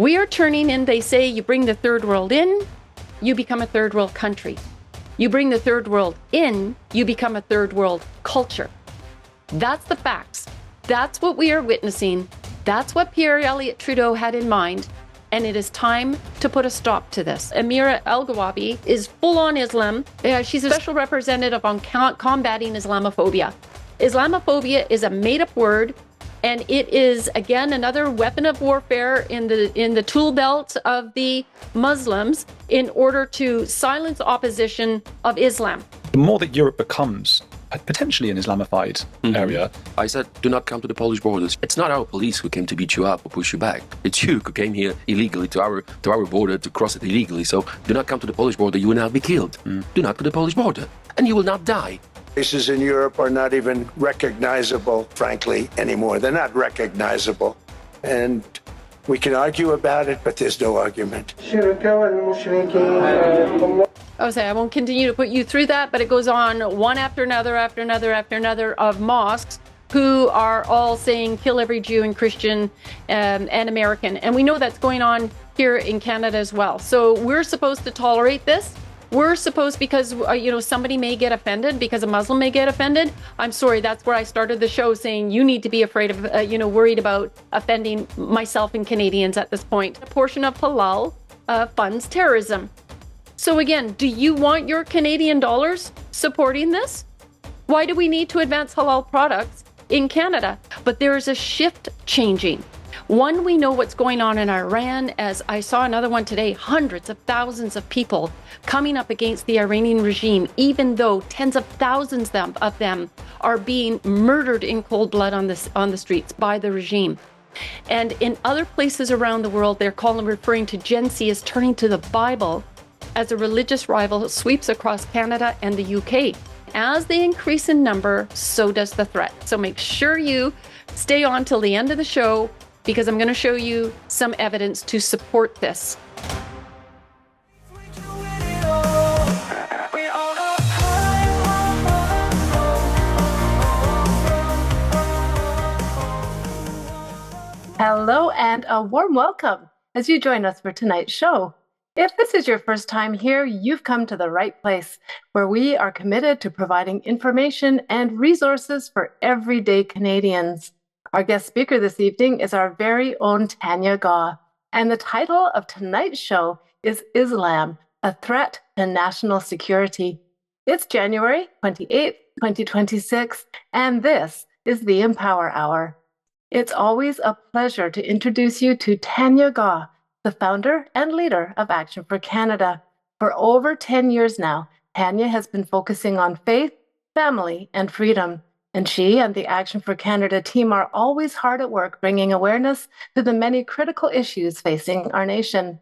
We are turning in, they say, you bring the third world in, you become a third world country. You bring the third world in, you become a third world culture. That's the facts. That's what we are witnessing. That's what Pierre Elliott Trudeau had in mind. And it is time to put a stop to this. Amira El-Gawabi is full on Islam. She's a special representative on combating Islamophobia. Islamophobia is a made-up word, and it is, again, another weapon of warfare in the tool belt of the Muslims in order to silence opposition of Islam. The more that Europe becomes potentially an Islamified area. I said, do not come to the Polish borders. It's not our police who came to beat you up or push you back. It's you who came here illegally to our border to cross it illegally. So do not come to the Polish border. You will not be killed. Do not go to the Polish border, and you will not die. Places in Europe are not even recognizable, frankly, anymore. They're not recognizable. And we can argue about it, but there's no argument. I won't continue to put you through that, but it goes on one after another of mosques who are all saying kill every Jew and Christian and American. And we know that's going on here in Canada as well. So we're supposed to tolerate this. We're supposed, because, somebody may get offended, because a Muslim may get offended. I'm sorry, that's where I started the show saying you need to be afraid of, worried about offending myself and Canadians at this point. A portion of halal funds terrorism. So again, do you want your Canadian dollars supporting this? Why do we need to advance halal products in Canada? But there is a shift changing. One, we know what's going on in Iran, as I saw another one today, hundreds of thousands of people coming up against the Iranian regime, even though tens of thousands of them are being murdered in cold blood on the streets by the regime. And in other places around the world, they're referring to Gen Z as turning to the Bible as a religious rival sweeps across Canada and the UK. As they increase in number, so does the threat. So make sure you stay on till the end of the show, because I'm going to show you some evidence to support this. Hello and a warm welcome as you join us for tonight's show. If this is your first time here, you've come to the right place, where we are committed to providing information and resources for everyday Canadians. Our guest speaker this evening is our very own Tanya Gaw, and the title of tonight's show is Islam, a Threat to National Security. It's January 28th, 2026, and this is the Empower Hour. It's always a pleasure to introduce you to Tanya Gaw, the founder and leader of Action for Canada. For over 10 years now, Tanya has been focusing on faith, family, and freedom. And she and the Action for Canada team are always hard at work bringing awareness to the many critical issues facing our nation.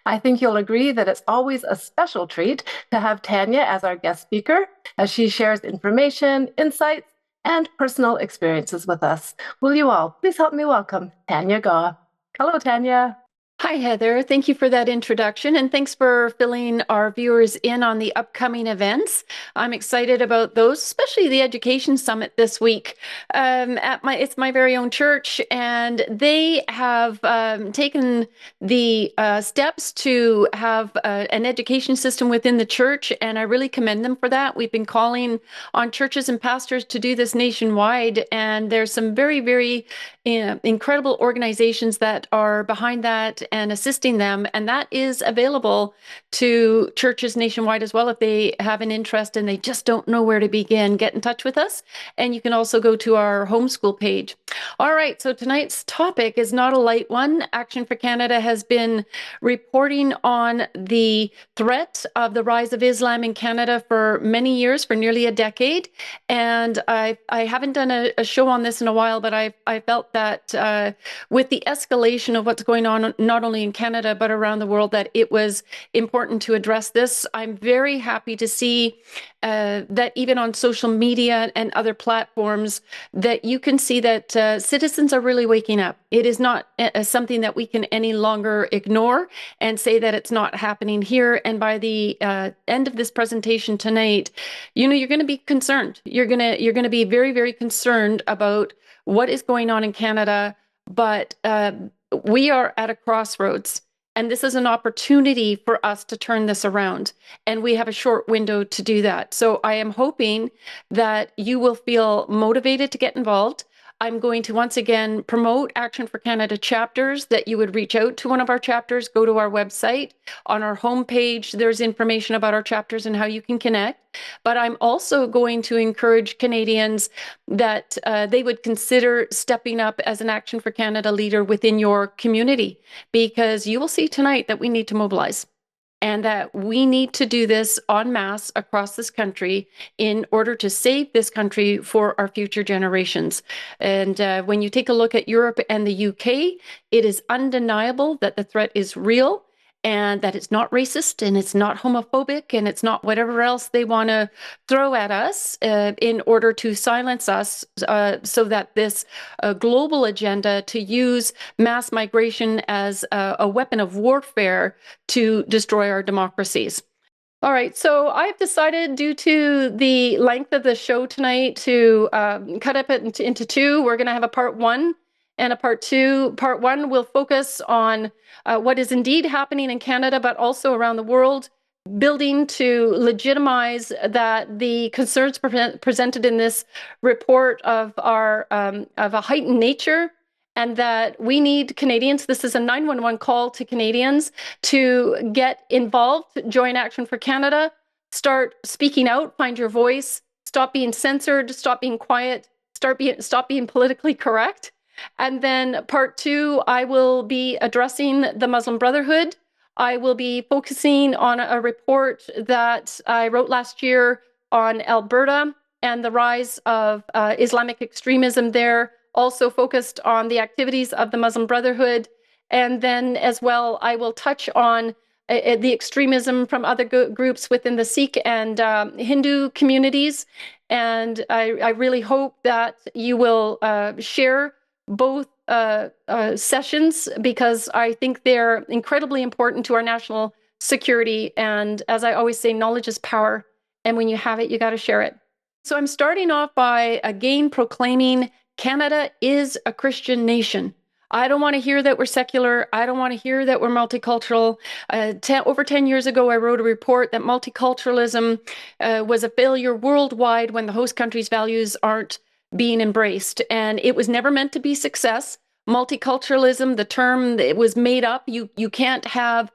I think you'll agree that it's always a special treat to have Tanya as our guest speaker, as she shares information, insights, and personal experiences with us. Will you all please help me welcome Tanya Gaw. Hello, Tanya. Hi, Heather. Thank you for that introduction, and thanks for filling our viewers in on the upcoming events. I'm excited about those, especially the Education Summit this week. It's my very own church, and they have taken the steps to have an education system within the church, and I really commend them for that. We've been calling on churches and pastors to do this nationwide, and there's some very, very incredible organizations that are behind that and assisting them, and that is available to churches nationwide as well. If they have an interest and they just don't know where to begin, get in touch with us, and you can also go to our homeschool page. All right, so tonight's topic is not a light one. Action for Canada has been reporting on the threat of the rise of Islam in Canada for many years, for nearly a decade, and I haven't done a show on this in a while, but I felt that with the escalation of what's going on, not only in Canada, but around the world, that it was important to address this. I'm very happy to see that even on social media and other platforms, that you can see that citizens are really waking up. It is not something that we can any longer ignore and say that it's not happening here. And by the end of this presentation tonight, you're going to be concerned. You're going to be very, very concerned about what is going on in Canada. But we are at a crossroads. And this is an opportunity for us to turn this around. And we have a short window to do that. So I am hoping that you will feel motivated to get involved. I'm going to once again promote Action for Canada chapters, that you would reach out to one of our chapters, go to our website. On our homepage, there's information about our chapters and how you can connect. But I'm also going to encourage Canadians that they would consider stepping up as an Action for Canada leader within your community, because you will see tonight that we need to mobilize, and that we need to do this en masse across this country in order to save this country for our future generations. And when you take a look at Europe and the UK, it is undeniable that the threat is real, and that it's not racist, and it's not homophobic, and it's not whatever else they want to throw at us in order to silence us, so that this global agenda to use mass migration as a weapon of warfare to destroy our democracies. All right, so I've decided, due to the length of the show tonight, to cut up it into two. We're going to have a part one and a part two. Part one will focus on what is indeed happening in Canada, but also around the world, building to legitimize that the concerns presented in this report of a heightened nature, and that we need Canadians. This is a 911 call to Canadians to get involved, join Action for Canada, start speaking out, find your voice, stop being censored, stop being quiet, stop being politically correct. And then part two, I will be addressing the Muslim Brotherhood. I will be focusing on a report that I wrote last year on Alberta and the rise of Islamic extremism there, also focused on the activities of the Muslim Brotherhood. And then as well, I will touch on the extremism from other groups within the Sikh and Hindu communities. And I really hope that you will share both sessions, because I think they're incredibly important to our national security. And as I always say, knowledge is power. And when you have it, you got to share it. So I'm starting off by again proclaiming Canada is a Christian nation. I don't want to hear that we're secular. I don't want to hear that we're multicultural. Over 10 years ago, I wrote a report that multiculturalism was a failure worldwide when the host country's values aren't being embraced. And it was never meant to be success. Multiculturalism, the term, it was made up. You can't have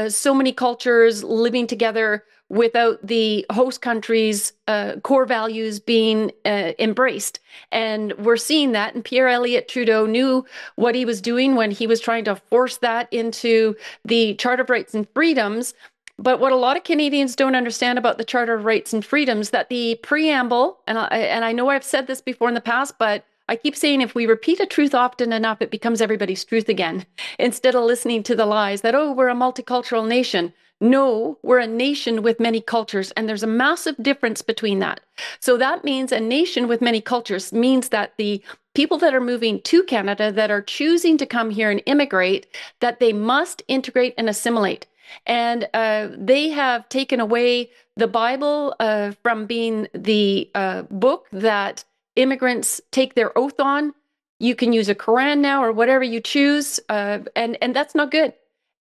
so many cultures living together without the host country's core values being embraced. And we're seeing that. And Pierre Elliott Trudeau knew what he was doing when he was trying to force that into the Charter of Rights and Freedoms. But what a lot of Canadians don't understand about the Charter of Rights and Freedoms, that the preamble, and I know I've said this before in the past, but I keep saying if we repeat a truth often enough, it becomes everybody's truth again, instead of listening to the lies that, oh, we're a multicultural nation. No, we're a nation with many cultures, and there's a massive difference between that. So that means a nation with many cultures means that the people that are moving to Canada, that are choosing to come here and immigrate, that they must integrate and assimilate. And they have taken away the Bible from being the book that immigrants take their oath on. You can use a Quran now or whatever you choose, and that's not good.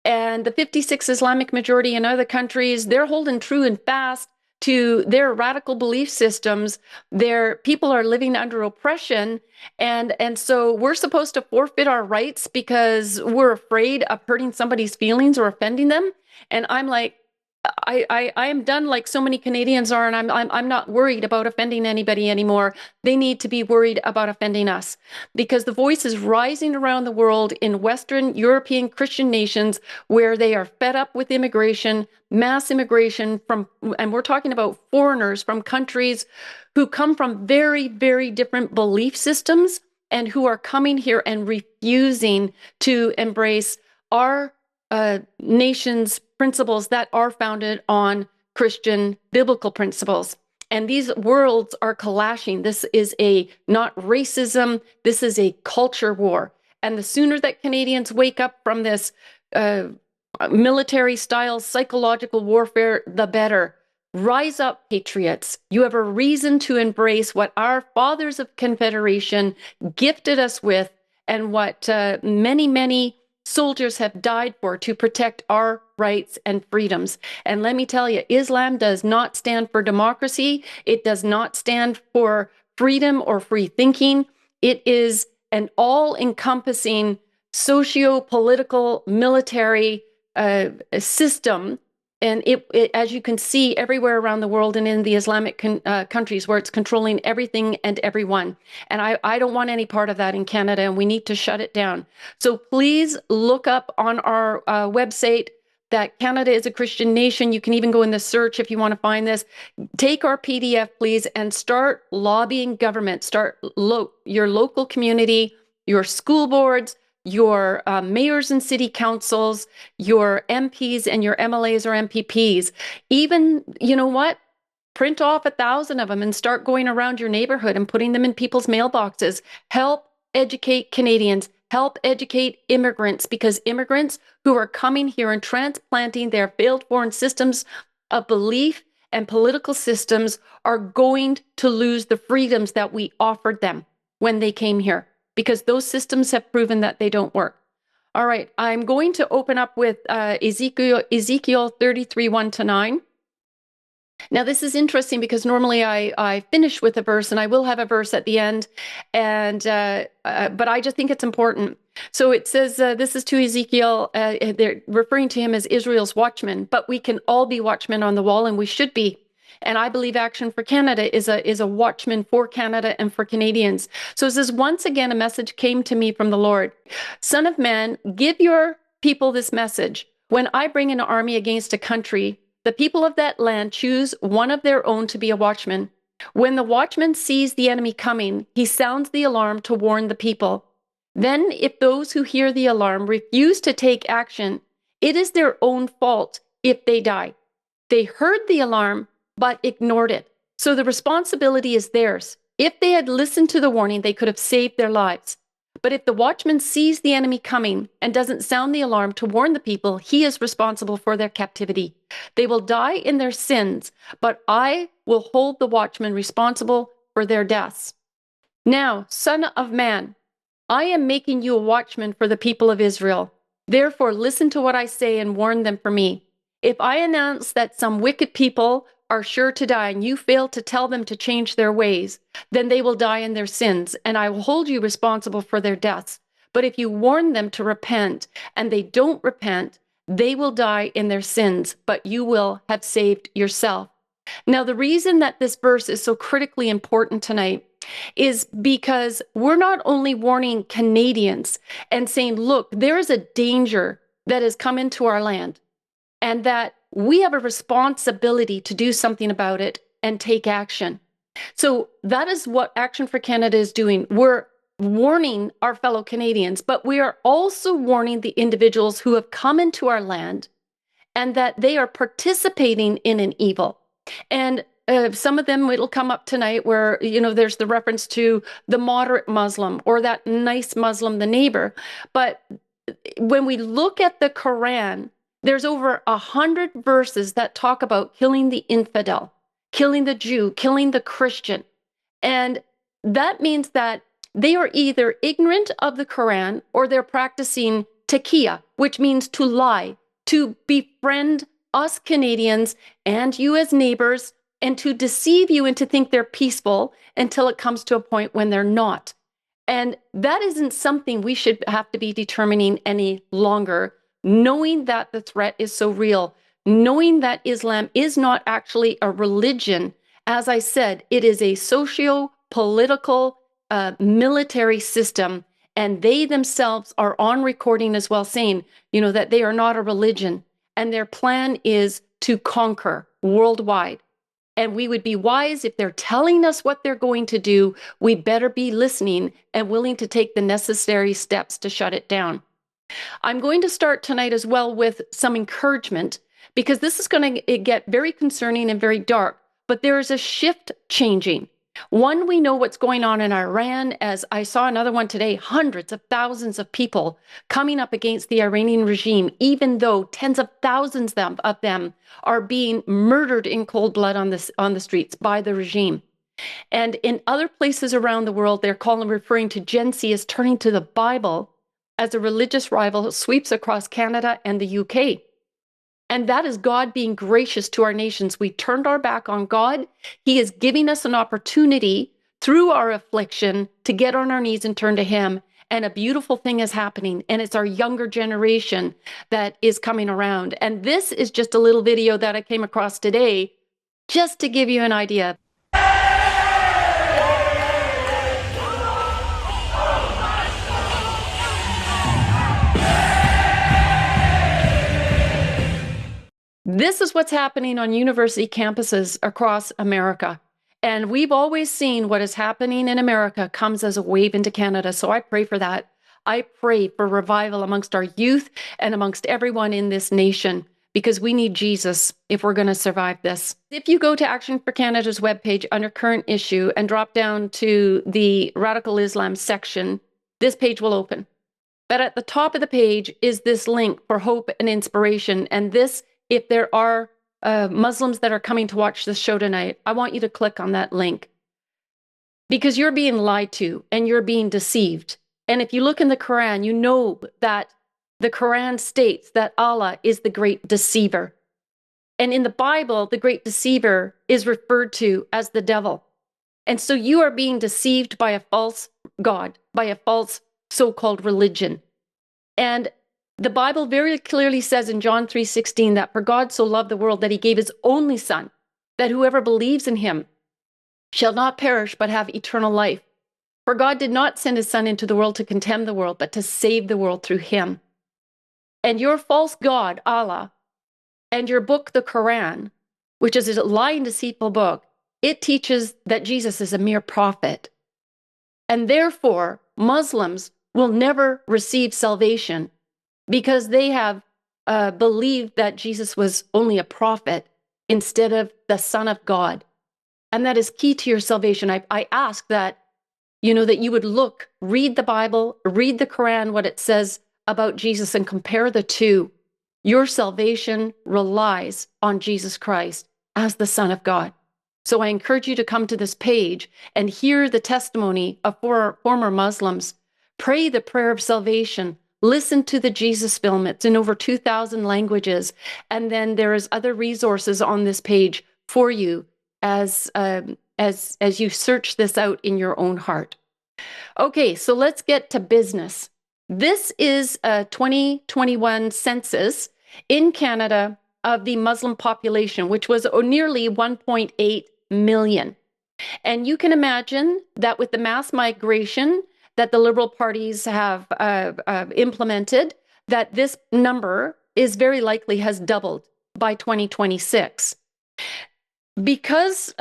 And the 56 Islamic majority in other countries, they're holding true and fast to their radical belief systems. Their people are living under oppression. And so we're supposed to forfeit our rights because we're afraid of hurting somebody's feelings or offending them. And I'm like, I am done, like so many Canadians are, and I'm not worried about offending anybody anymore. They need to be worried about offending us, because the voice is rising around the world in Western European Christian nations where they are fed up with immigration, mass immigration from, and we're talking about foreigners from countries who come from very, very different belief systems and who are coming here and refusing to embrace our nation's principles that are founded on Christian biblical principles. And these worlds are clashing. This is not racism, this is a culture war. And the sooner that Canadians wake up from this military-style psychological warfare, the better. Rise up, patriots. You have a reason to embrace what our fathers of Confederation gifted us with, and what many, many soldiers have died for to protect our rights and freedoms. And let me tell you, Islam does not stand for democracy. It does not stand for freedom or free thinking. It is an all-encompassing socio-political military system. And it, as you can see everywhere around the world and in the Islamic countries, where it's controlling everything and everyone. And I don't want any part of that in Canada, and we need to shut it down. So please look up on our website that Canada is a Christian nation. You can even go in the search if you want to find this. Take our PDF, please, and start lobbying government. Start your local community, your school boards, your mayors and city councils, your MPs and your MLAs or MPPs. Even, you know what? Print off 1,000 of them and start going around your neighborhood and putting them in people's mailboxes. Help educate Canadians. Help educate immigrants, because immigrants who are coming here and transplanting their failed foreign systems of belief and political systems are going to lose the freedoms that we offered them when they came here, because those systems have proven that they don't work. All right, I'm going to open up with Ezekiel 33, 1-9. Now, this is interesting because normally I finish with a verse, and I will have a verse at the end, and but I just think it's important. So it says, this is to Ezekiel, they're referring to him as Israel's watchman, but we can all be watchmen on the wall, and we should be. And I believe Action for Canada is a watchman for Canada and for Canadians. So it says, once again, a message came to me from the Lord. Son of man, give your people this message. When I bring an army against a country, the people of that land choose one of their own to be a watchman. When the watchman sees the enemy coming, he sounds the alarm to warn the people. Then, if those who hear the alarm refuse to take action, it is their own fault if they die. They heard the alarm, but ignored it. So the responsibility is theirs. If they had listened to the warning, they could have saved their lives. But if the watchman sees the enemy coming and doesn't sound the alarm to warn the people, he is responsible for their captivity. They will die in their sins, but I will hold the watchman responsible for their deaths. Now, son of man, I am making you a watchman for the people of Israel. Therefore, listen to what I say and warn them for me. If I announce that some wicked people are sure to die and you fail to tell them to change their ways, then they will die in their sins, and I will hold you responsible for their deaths. But if you warn them to repent and they don't repent, they will die in their sins, but you will have saved yourself. Now, the reason that this verse is so critically important tonight is because we're not only warning Canadians and saying, look, there is a danger that has come into our land, and that we have a responsibility to do something about it and take action. So that is what Action for Canada is doing. We're warning our fellow Canadians, but we are also warning the individuals who have come into our land and that they are participating in an evil. And some of them, it'll come up tonight where, you know, there's the reference to the moderate Muslim or that nice Muslim, the neighbor. But when we look at the Quran, there's over 100 verses that talk about killing the infidel, killing the Jew, killing the Christian. And that means that they are either ignorant of the Quran or they're practicing taqiyya, which means to lie, to befriend us Canadians and you as neighbors, and to deceive you and to think they're peaceful until it comes to a point when they're not. And that isn't something we should have to be determining any longer, knowing that the threat is so real, knowing that Islam is not actually a religion. As I said, it is a socio-political military system, and they themselves are on recording as well saying, you know, that they are not a religion, and their plan is to conquer worldwide. And we would be wise if they're telling us what they're going to do. We better be listening and willing to take the necessary steps to shut it down. I'm going to start tonight as well with some encouragement, because this is going to get very concerning and very dark, but there is a shift changing. One, we know what's going on in Iran, as I saw another one today, hundreds of thousands of people coming up against the Iranian regime, even though tens of thousands of them are being murdered in cold blood on the streets by the regime. And in other places around the world, they're referring to Gen Z as turning to the Bible as a religious rival sweeps across Canada and the UK. And that is God being gracious to our nations. We turned our back on God. He is giving us an opportunity through our affliction to get on our knees and turn to Him. And a beautiful thing is happening. And it's our younger generation that is coming around. And this is just a little video that I came across today, just to give you an idea. This is what's happening on university campuses across America. And we've always seen what is happening in America comes as a wave into Canada. So I pray for that. I pray for revival amongst our youth and amongst everyone in this nation, because we need Jesus if we're going to survive this. If you go to Action for Canada's webpage under current issue and drop down to the Radical Islam section, this page will open. But at the top of the page is this link for hope and inspiration. And this, if there are Muslims that are coming to watch this show tonight, I want you to click on that link, because you're being lied to and you're being deceived. And if you look in the Quran, you know that the Quran states that Allah is the great deceiver. And in the Bible, the great deceiver is referred to as the devil. And so you are being deceived by a false God, by a false so-called religion. And the Bible very clearly says in John 3:16 that for God so loved the world that He gave His only Son, that whoever believes in Him shall not perish but have eternal life. For God did not send His Son into the world to condemn the world, but to save the world through Him. And your false God, Allah, and your book, the Quran, which is a lying, deceitful book, it teaches that Jesus is a mere prophet. And therefore, Muslims will never receive salvation, because they have believed that Jesus was only a prophet instead of the Son of God. And that is key to your salvation. I ask that, that you would read the Bible, read the Quran, what it says about Jesus, and compare the two. Your salvation relies on Jesus Christ as the Son of God. So I encourage you to come to this page and hear the testimony of former Muslims. Pray the prayer of salvation. Listen to the Jesus film. It's in over 2,000 languages. And then there is other resources on this page for you as you search this out in your own heart. Okay, so let's get to business. This is a 2021 census in Canada of the Muslim population, which was nearly 1.8 million. And you can imagine that with the mass migration that the Liberal parties have implemented, that this number is very likely has doubled by 2026. Because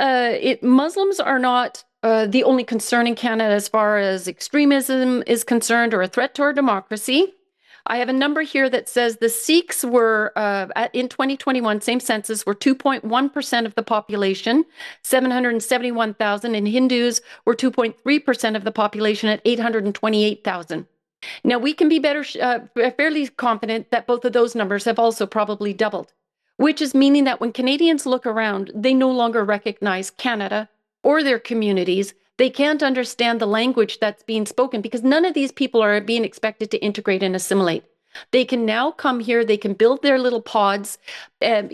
Muslims are not the only concern in Canada as far as extremism is concerned or a threat to our democracy. I have a number here that says the Sikhs were, in 2021, same census, were 2.1% of the population, 771,000, and Hindus were 2.3% of the population at 828,000. Now, we can be fairly confident that both of those numbers have also probably doubled, which is meaning that when Canadians look around, they no longer recognize Canada or their communities. They can't understand the language that's being spoken because none of these people are being expected to integrate and assimilate. They can now come here, they can build their little pods and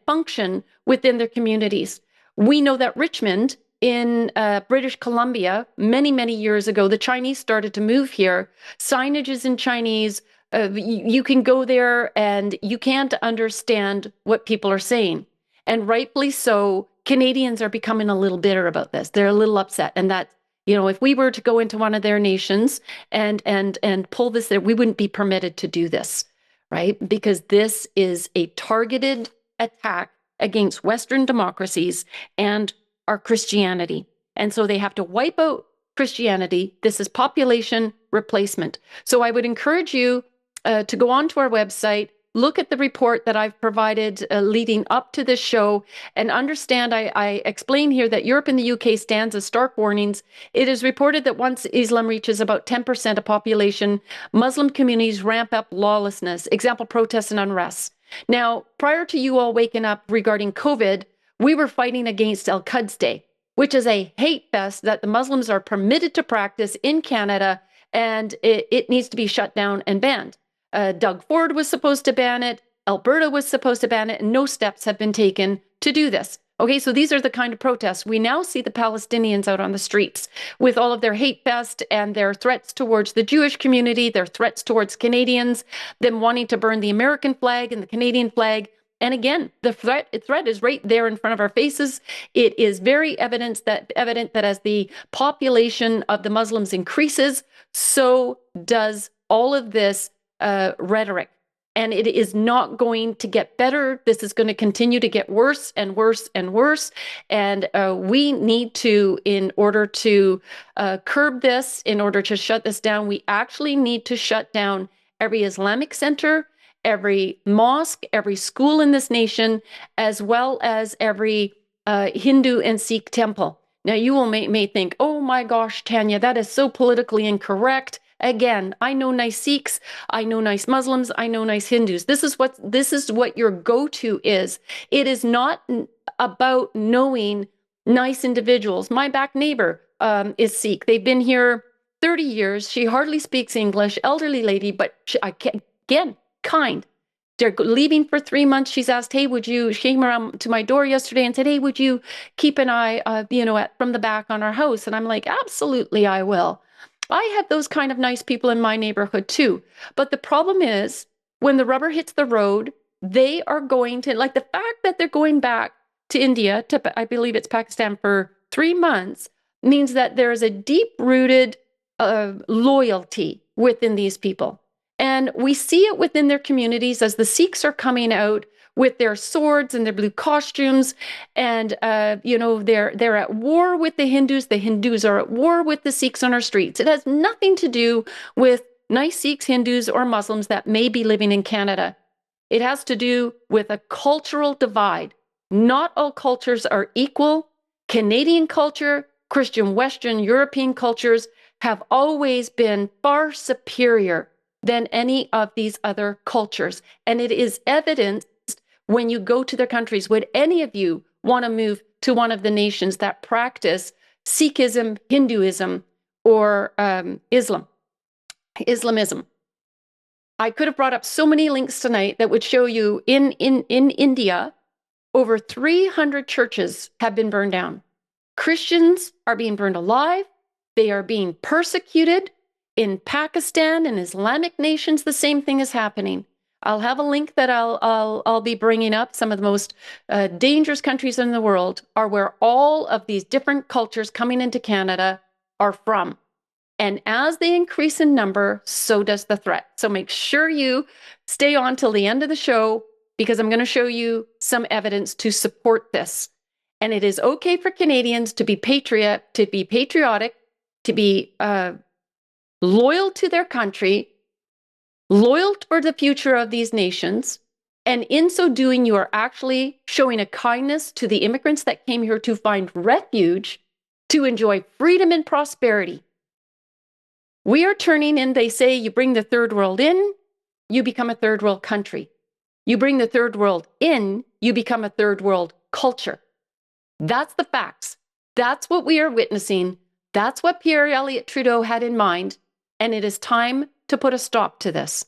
function within their communities. We know that Richmond in British Columbia, many, many years ago, the Chinese started to move here. Signage is in Chinese. You can go there and you can't understand what people are saying. And rightfully so, Canadians are becoming a little bitter about this. They're a little upset. And that, if we were to go into one of their nations and pull this there, we wouldn't be permitted to do this, right? Because this is a targeted attack against Western democracies and our Christianity. And so they have to wipe out Christianity. This is population replacement. So I would encourage you to go onto our website, look at the report that I've provided leading up to this show, and understand I explain here that Europe and the UK stands as stark warnings. It is reported that once Islam reaches about 10% of population, Muslim communities ramp up lawlessness, example, protests and unrest. Now, prior to you all waking up regarding COVID, we were fighting against Al-Quds Day, which is a hate fest that the Muslims are permitted to practice in Canada, and it needs to be shut down and banned. Doug Ford was supposed to ban it. Alberta was supposed to ban it, and no steps have been taken to do this. Okay, so these are the kind of protests. We now see the Palestinians out on the streets with all of their hate fest and their threats towards the Jewish community, their threats towards Canadians, them wanting to burn the American flag and the Canadian flag. And again, the threat is right there in front of our faces. It is very evident that as the population of the Muslims increases, so does all of this rhetoric. And it is not going to get better. This is going to continue to get worse and worse and worse. And we need to, in order to curb this, in order to shut this down, we actually need to shut down every Islamic center, every mosque, every school in this nation, as well as every Hindu and Sikh temple. Now, you will may think, oh my gosh, Tanya, that is so politically incorrect. Again, I know nice Sikhs, I know nice Muslims, I know nice Hindus. This is what your go-to is. It is not about knowing nice individuals. My back neighbor is Sikh. They've been here 30 years. She hardly speaks English, elderly lady, but again, kind. They're leaving for 3 months. She's asked, hey, she came around to my door yesterday and said, hey, would you keep an eye, from the back on our house? And I'm like, absolutely, I will. I have those kind of nice people in my neighborhood too. But the problem is when the rubber hits the road, they are going to, like the fact that they're going back to India, I believe it's Pakistan, for 3 months, means that there is a deep-rooted loyalty within these people. And we see it within their communities as the Sikhs are coming out with their swords and their blue costumes, and they're at war with the Hindus. The Hindus are at war with the Sikhs on our streets. It has nothing to do with nice Sikhs, Hindus, or Muslims that may be living in Canada. It has to do with a cultural divide. Not all cultures are equal. Canadian culture, Christian Western European cultures have always been far superior than any of these other cultures. And it is evident when you go to their countries. Would any of you want to move to one of the nations that practice Sikhism, Hinduism, or Islamism? I could have brought up so many links tonight that would show you in India, over 300 churches have been burned down. Christians are being burned alive. They are being persecuted. In Pakistan and Islamic nations, the same thing is happening. I'll have a link that I'll be bringing up. Some of the most dangerous countries in the world are where all of these different cultures coming into Canada are from. And as they increase in number, so does the threat. So make sure you stay on till the end of the show, because I'm going to show you some evidence to support this. And it is okay for Canadians to be patriotic, to be loyal to their country, loyal for the future of these nations. And in so doing, you are actually showing a kindness to the immigrants that came here to find refuge, to enjoy freedom and prosperity. We are turning in, they say, you bring the third world in, you become a third world country. You bring the third world in, you become a third world culture. That's the facts. That's what we are witnessing. That's what Pierre Elliott Trudeau had in mind. And it is time to put a stop to this.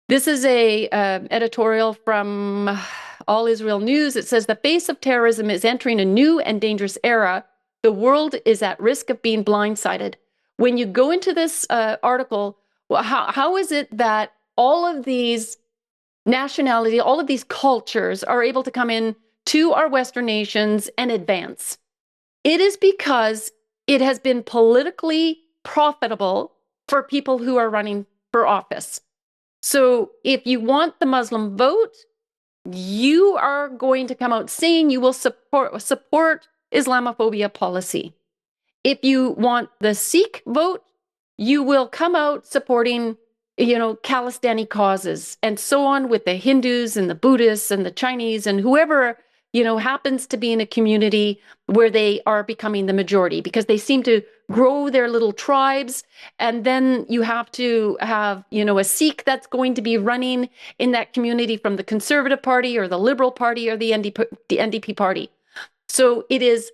This is a editorial from All Israel News. It says, the face of terrorism is entering a new and dangerous era. The world is at risk of being blindsided. When you go into this article, well, how is it that all of these nationalities, all of these cultures are able to come in to our Western nations and advance? It is because it has been politically profitable for people who are running for office. So if you want the Muslim vote, you are going to come out saying you will support Islamophobia policy. If you want the Sikh vote, you will come out supporting, Khalistani causes, and so on with the Hindus and the Buddhists and the Chinese and whoever, happens to be in a community where they are becoming the majority, because they seem to grow their little tribes. And then you have to have, a Sikh that's going to be running in that community from the Conservative Party or the Liberal Party or the NDP Party. So it is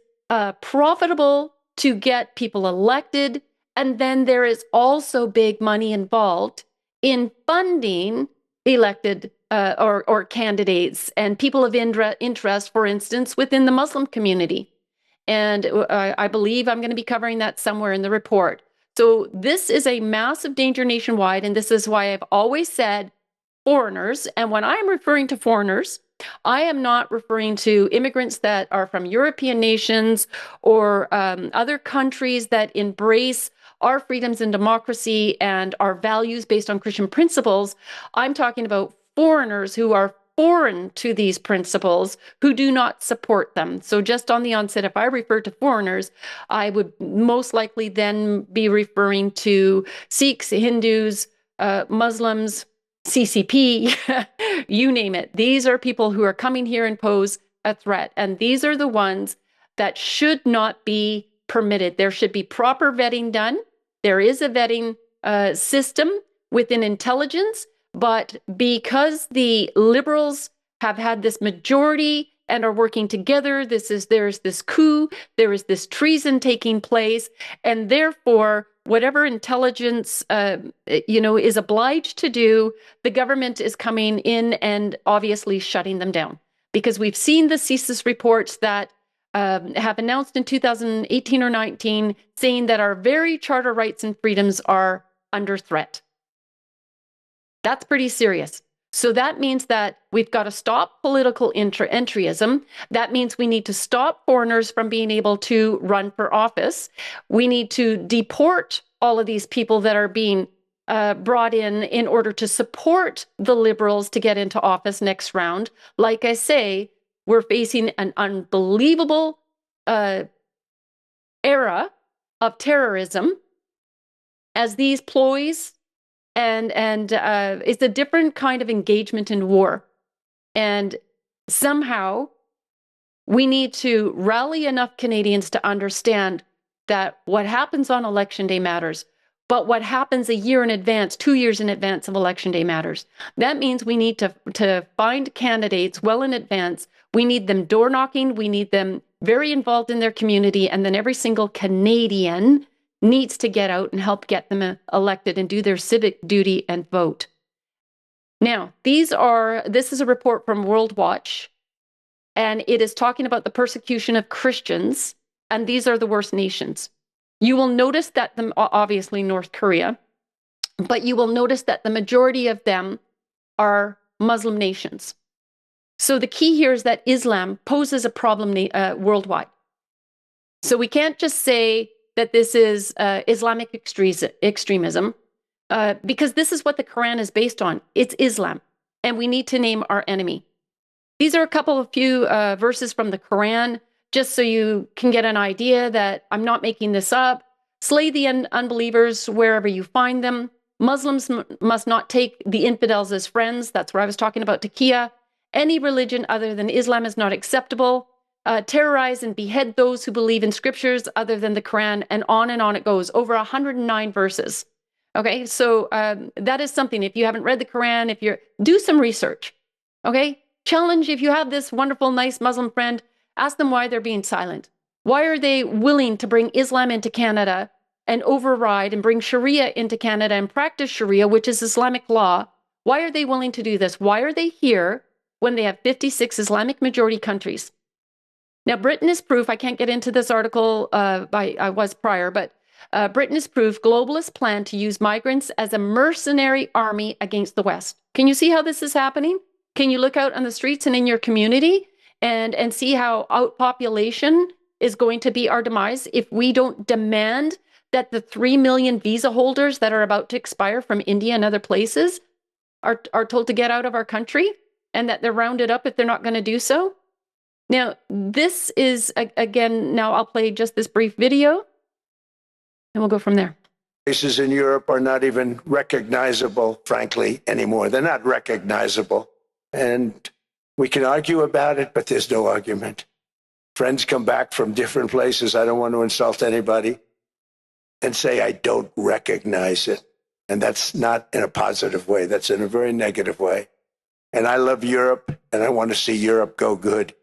profitable to get people elected. And then there is also big money involved in funding elected or candidates and people of interest, for instance, within the Muslim community. And I believe I'm going to be covering that somewhere in the report. So this is a massive danger nationwide, and this is why I've always said foreigners. And when I'm referring to foreigners, I am not referring to immigrants that are from European nations or other countries that embrace our freedoms and democracy and our values based on Christian principles. I'm talking about foreigners who are foreign to these principles, who do not support them. So just on the onset, if I refer to foreigners, I would most likely then be referring to Sikhs, Hindus, Muslims, CCP, you name it. These are people who are coming here and pose a threat. And these are the ones that should not be permitted. There should be proper vetting done. There is a vetting system within intelligence, but because the Liberals have had this majority and are working together, there's this coup, there is this treason taking place, and therefore, whatever intelligence is obliged to do, the government is coming in and obviously shutting them down. Because we've seen the CSIS reports that have announced in 2018 or 19 saying that our very charter rights and freedoms are under threat. That's pretty serious. So that means that we've got to stop political entryism. That means we need to stop foreigners from being able to run for office. We need to deport all of these people that are being brought in order to support the Liberals to get into office next round. Like I say, we're facing an unbelievable era of terrorism as these ploys and it's a different kind of engagement in war. And somehow we need to rally enough Canadians to understand that what happens on Election Day matters, but what happens a year in advance, 2 years in advance of Election Day matters. That means we need to find candidates well in advance. We need them door knocking. We need them very involved in their community. And then every single Canadian needs to get out and help get them elected and do their civic duty and vote. Now, this is a report from World Watch, and it is talking about the persecution of Christians, and these are the worst nations. You will notice that obviously North Korea, but you will notice that the majority of them are Muslim nations. So the key here is that Islam poses a problem worldwide. So we can't just say that this is Islamic extremism, because this is what the Quran is based on. It's Islam, and we need to name our enemy. These are a few verses from the Quran, just so you can get an idea that I'm not making this up. Slay the unbelievers wherever you find them. Muslims must not take the infidels as friends. That's where I was talking about Taqiyya. Any religion other than Islam is not acceptable. Terrorize and behead those who believe in scriptures other than the Quran, and on it goes. Over 109 verses. Okay, so that is something. If you haven't read the Quran, do some research. Okay, challenge if you have this wonderful, nice Muslim friend, ask them why they're being silent. Why are they willing to bring Islam into Canada and override and bring Sharia into Canada and practice Sharia, which is Islamic law? Why are they willing to do this? Why are they here when they have 56 Islamic majority countries? Now, Britain is proof. I can't get into this article. I was prior, but Britain is proof. Globalists plan to use migrants as a mercenary army against the West. Can you see how this is happening? Can you look out on the streets and in your community and see how outpopulation is going to be our demise if we don't demand that the 3 million visa holders that are about to expire from India and other places are told to get out of our country, and that they're rounded up if they're not going to do so? Now, this is, again, now I'll play just this brief video, and we'll go from there. Places in Europe are not even recognizable, frankly, anymore. They're not recognizable. And we can argue about it, but there's no argument. Friends come back from different places. I don't want to insult anybody. and say, I don't recognize it. And that's not in a positive way. That's in a very negative way. And I love Europe, and I want to see Europe go good,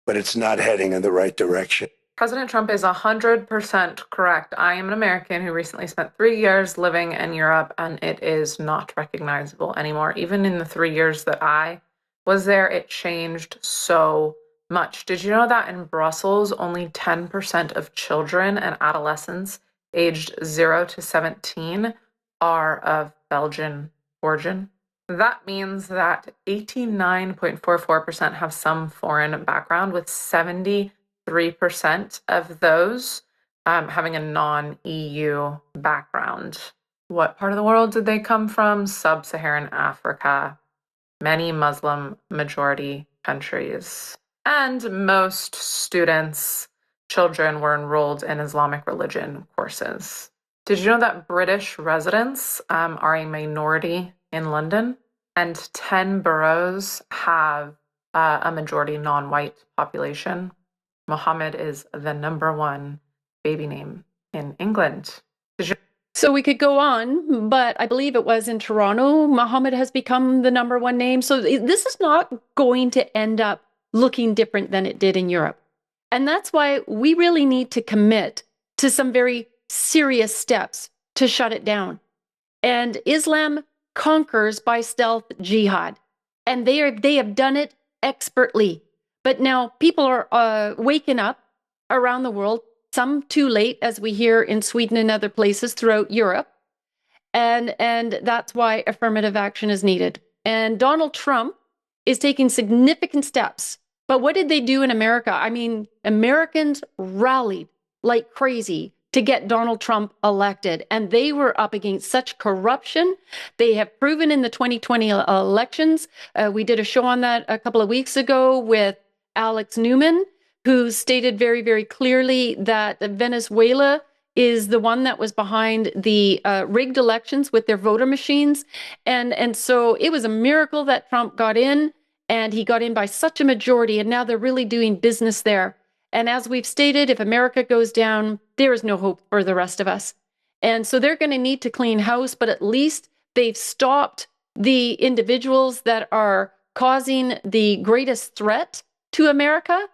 but it's not heading in the right direction. President Trump is 100% correct. I am an American who recently spent 3 years living in Europe, and it is not recognizable anymore. Even in the 3 years that I was there, it changed so much. Did you know that in Brussels, only 10% of children and adolescents aged 0 to 17 are of Belgian origin? That means that 89.44% have some foreign background, with 73% of those having a non-EU background. What part of the world did they come from? Sub-Saharan Africa, many Muslim majority countries. And most students, children, were enrolled in Islamic religion courses. Did you know that British residents are a minority in London, and 10 boroughs have a majority non-white population? Mohammed is the #1 baby name in England. So we could go on, but I believe it was in Toronto, Mohammed has become the #1 name. So this is not going to end up looking different than it did in Europe. And that's why we really need to commit to some very serious steps to shut it down. And Islam conquers by stealth jihad, and they have done it expertly. But now people are waking up around the world, some too late, as we hear in Sweden and other places throughout Europe. And that's why affirmative action is needed. And Donald Trump is taking significant steps. But what did they do in America? I mean, Americans rallied like crazy to get Donald Trump elected. And they were up against such corruption. They have proven in the 2020 elections. We did a show on that a couple of weeks ago with Alex Newman, who stated very, very clearly that Venezuela is the one that was behind the rigged elections with their voter machines. And so it was a miracle that Trump got in, and he got in by such a majority, and now they're really doing business there. And as we've stated, if America goes down, there is no hope for the rest of us. And so they're going to need to clean house, but at least they've stopped the individuals that are causing the greatest threat to America.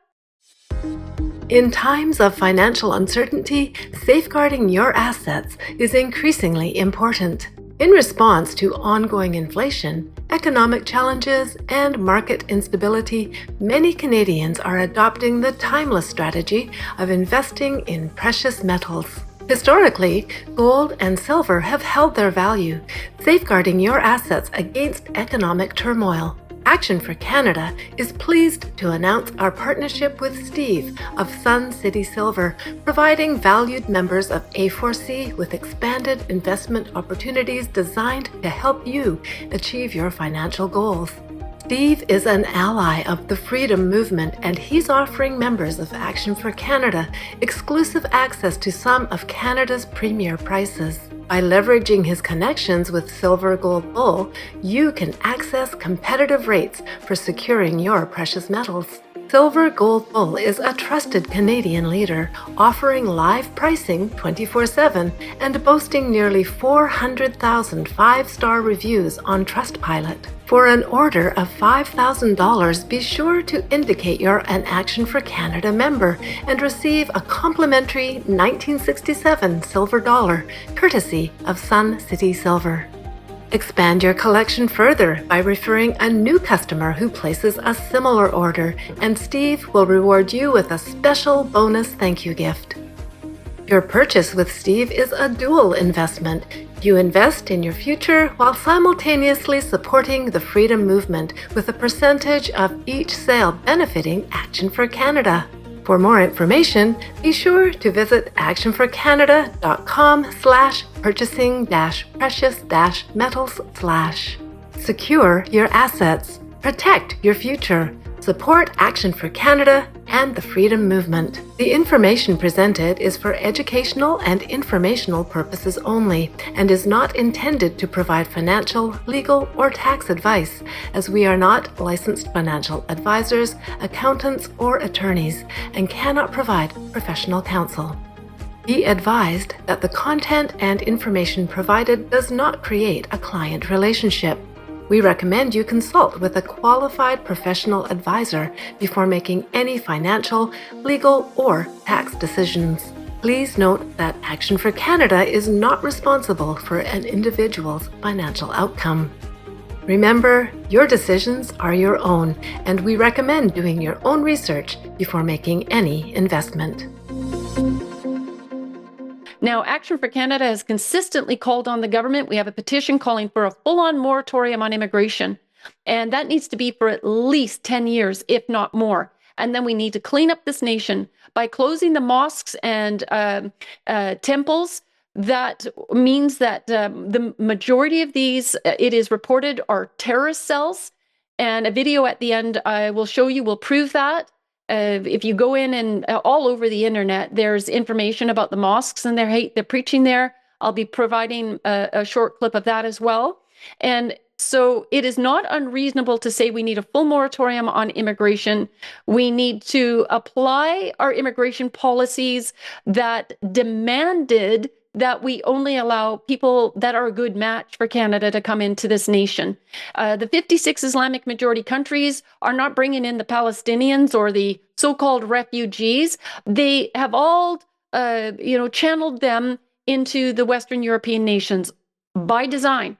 In times of financial uncertainty, safeguarding your assets is increasingly important. In response to ongoing inflation, economic challenges, and market instability, many Canadians are adopting the timeless strategy of investing in precious metals. Historically, gold and silver have held their value, safeguarding your assets against economic turmoil. Action for Canada is pleased to announce our partnership with Steve of Sun City Silver, providing valued members of A4C with expanded investment opportunities designed to help you achieve your financial goals. Steve is an ally of the Freedom Movement, and he's offering members of Action for Canada exclusive access to some of Canada's premier prices. By leveraging his connections with Silver Gold Bull, you can access competitive rates for securing your precious metals. Silver Gold Bull is a trusted Canadian leader, offering live pricing 24/7 and boasting nearly 400,000 five-star reviews on Trustpilot. For an order of $5,000, be sure to indicate you're an Action for Canada member and receive a complimentary 1967 silver dollar, courtesy of Sun City Silver. Expand your collection further by referring a new customer who places a similar order, and Steve will reward you with a special bonus thank you gift. Your purchase with Steve is a dual investment. You invest in your future while simultaneously supporting the Freedom Movement with a percentage of each sale benefiting Action for Canada. For more information, be sure to visit actionforcanada.com/purchasing-precious-metals/. Secure your assets. Protect your future. Support Action for Canada and the Freedom Movement. The information presented is for educational and informational purposes only and is not intended to provide financial, legal, or tax advice, as we are not licensed financial advisors, accountants, or attorneys and cannot provide professional counsel. Be advised that the content and information provided does not create a client relationship. We recommend you consult with a qualified professional advisor before making any financial, legal, or tax decisions. Please note that Action for Canada is not responsible for an individual's financial outcome. Remember, your decisions are your own, and we recommend doing your own research before making any investment. Now, Action for Canada has consistently called on the government. We have a petition calling for a full-on moratorium on immigration, and that needs to be for at least 10 years, if not more. And then we need to clean up this nation by closing the mosques and temples. That means that the majority of these, it is reported, are terrorist cells. And a video at the end I will show you will prove that. If you go in and all over the internet, there's information about the mosques and their hate, they're preaching there. I'll be providing a short clip of that as well. And so it is not unreasonable to say we need a full moratorium on immigration. We need to apply our immigration policies that demanded that we only allow people that are a good match for Canada to come into this nation. The 56 Islamic majority countries are not bringing in the Palestinians or the so-called refugees. They have all, channeled them into the Western European nations by design.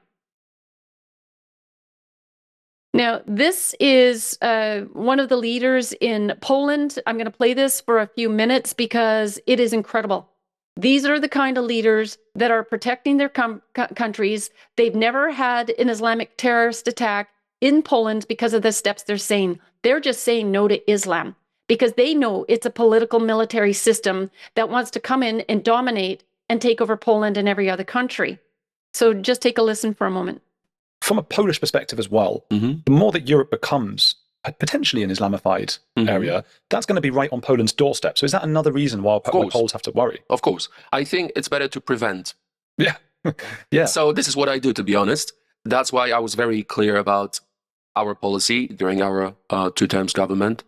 Now, this is one of the leaders in Poland. I'm going to play this for a few minutes because it is incredible. These are the kind of leaders that are protecting their countries. They've never had an Islamic terrorist attack in Poland because of the steps they're saying. They're just saying no to Islam because they know it's a political military system that wants to come in and dominate and take over Poland and every other country. So just take a listen for a moment. From a Polish perspective as well, the more that Europe becomes potentially an Islamified area, that's going to be right on Poland's doorstep. So is that another reason why Poles have to worry? Of course. I think it's better to prevent. Yeah. Yeah. So this is what I do, to be honest. That's why I was very clear about our policy during our 2 terms government.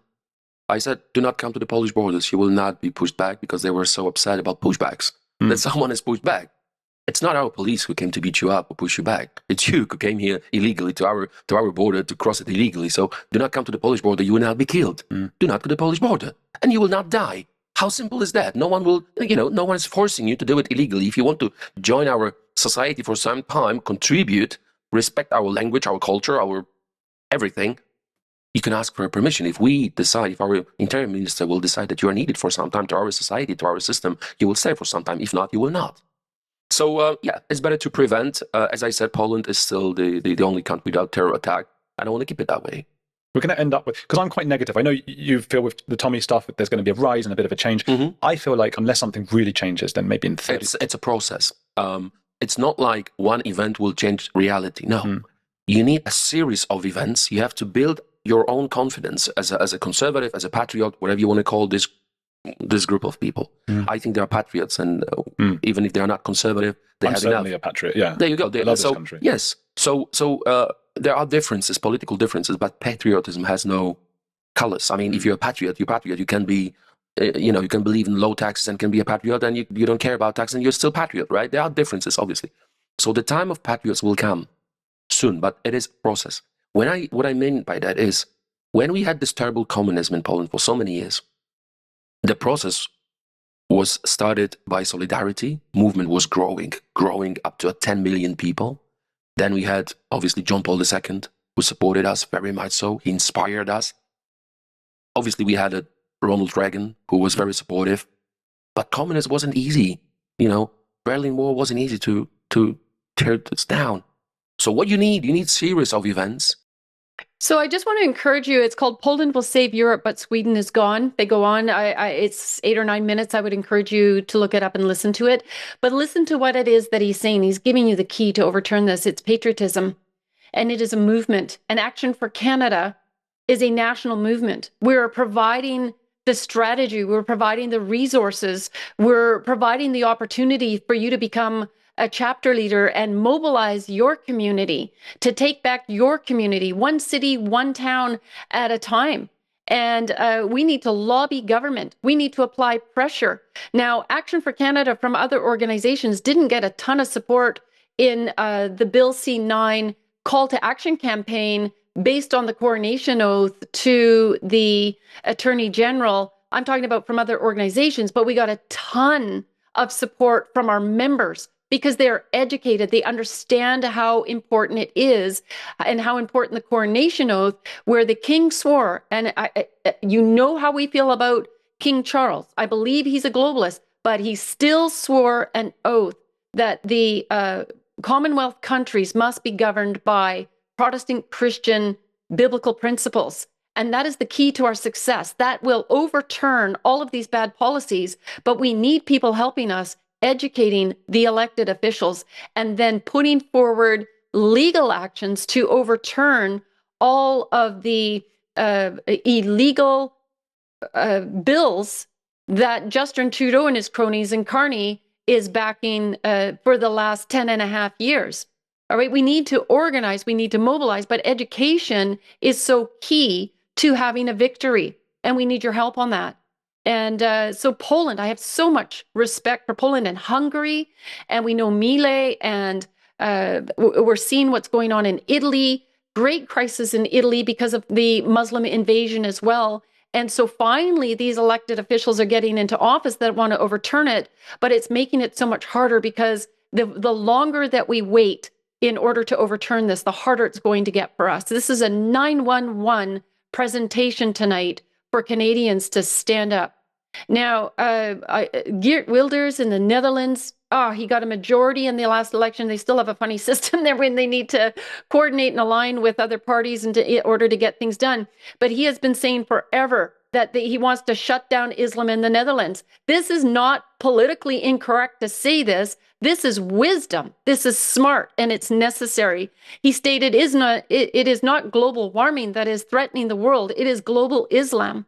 I said, do not come to the Polish borders. You will not be pushed back because they were so upset about pushbacks that someone is pushed back. It's not our police who came to beat you up or push you back. It's you who came here illegally to our border to cross it illegally. So do not come to the Polish border. You will not be killed. Do not to the Polish border, and you will not die. How simple is that? No one will, no one is forcing you to do it illegally. If you want to join our society for some time, contribute, respect our language, our culture, our everything, you can ask for a permission. If we decide, if our interior minister will decide that you are needed for some time to our society, to our system, you will stay for some time. If not, you will not. So, it's better to prevent. As I said, Poland is still the only country without terror attack. I don't want to keep it that way. We're going to end up with, because I'm quite negative. I know you feel with the Tommy stuff that there's going to be a rise and a bit of a change. I feel like unless something really changes, then maybe in 30... It's a process. It's not like one event will change reality. No. You need a series of events. You have to build your own confidence as a conservative, as a patriot, whatever you want to call this group of people. I think they are patriots, and even if they are not conservative, they have certainly enough. A patriot, yeah. There you go. I love this country. Yes. So there are differences, political differences, but patriotism has no colors. I mean, if you're a patriot, you're a patriot. You can be, you can believe in low taxes and can be a patriot, and you don't care about taxes, and you're still patriot, right? There are differences, obviously. So the time of patriots will come soon, but it is a process. What I mean by that is, when we had this terrible communism in Poland for so many years, the process was started by solidarity. Movement was growing up to 10 million people. Then we had, obviously, John Paul II, who supported us very much so. He inspired us. Obviously, we had Ronald Reagan, who was very supportive. But communism wasn't easy. Berlin Wall wasn't easy to tear this down. So what you need series of events. So I just want to encourage you. It's called Poland Will Save Europe, but Sweden is gone. They go on. It's 8 or 9 minutes. I would encourage you to look it up and listen to it. But listen to what it is that he's saying. He's giving you the key to overturn this. It's patriotism, and it is a movement. And Action for Canada is a national movement. We're providing the strategy. We're providing the resources. We're providing the opportunity for you to become a chapter leader and mobilize your community to take back your community, one city, one town at a time. And we need to lobby government. We need to apply pressure. Now, Action for Canada from other organizations didn't get a ton of support in the Bill C-9 call to action campaign based on the coronation oath to the Attorney General. I'm talking about from other organizations, but we got a ton of support from our members because they're educated. They understand how important it is and how important the coronation oath, where the king swore, and you know how we feel about King Charles. I believe he's a globalist, but he still swore an oath that the Commonwealth countries must be governed by Protestant Christian biblical principles. And that is the key to our success. That will overturn all of these bad policies, but we need people helping us, educating the elected officials, and then putting forward legal actions to overturn all of the illegal bills that Justin Trudeau and his cronies and Carney is backing for the last 10 and a half years. All right, we need to organize, we need to mobilize, but education is so key to having a victory, and we need your help on that. And so Poland, I have so much respect for Poland and Hungary, and we know Mile, and we're seeing what's going on in Italy. Great crisis in Italy because of the Muslim invasion as well. And so finally, these elected officials are getting into office that want to overturn it, but it's making it so much harder because the longer that we wait in order to overturn this, the harder it's going to get for us. This is a 911 presentation tonight for Canadians to stand up. Now, Geert Wilders in the Netherlands, he got a majority in the last election. They still have a funny system there when they need to coordinate and align with other parties in order to get things done. But he has been saying forever that he wants to shut down Islam in the Netherlands. This is not politically incorrect to say this. This is wisdom. This is smart, and it's necessary. He stated, it is not global warming that is threatening the world. It is global Islam.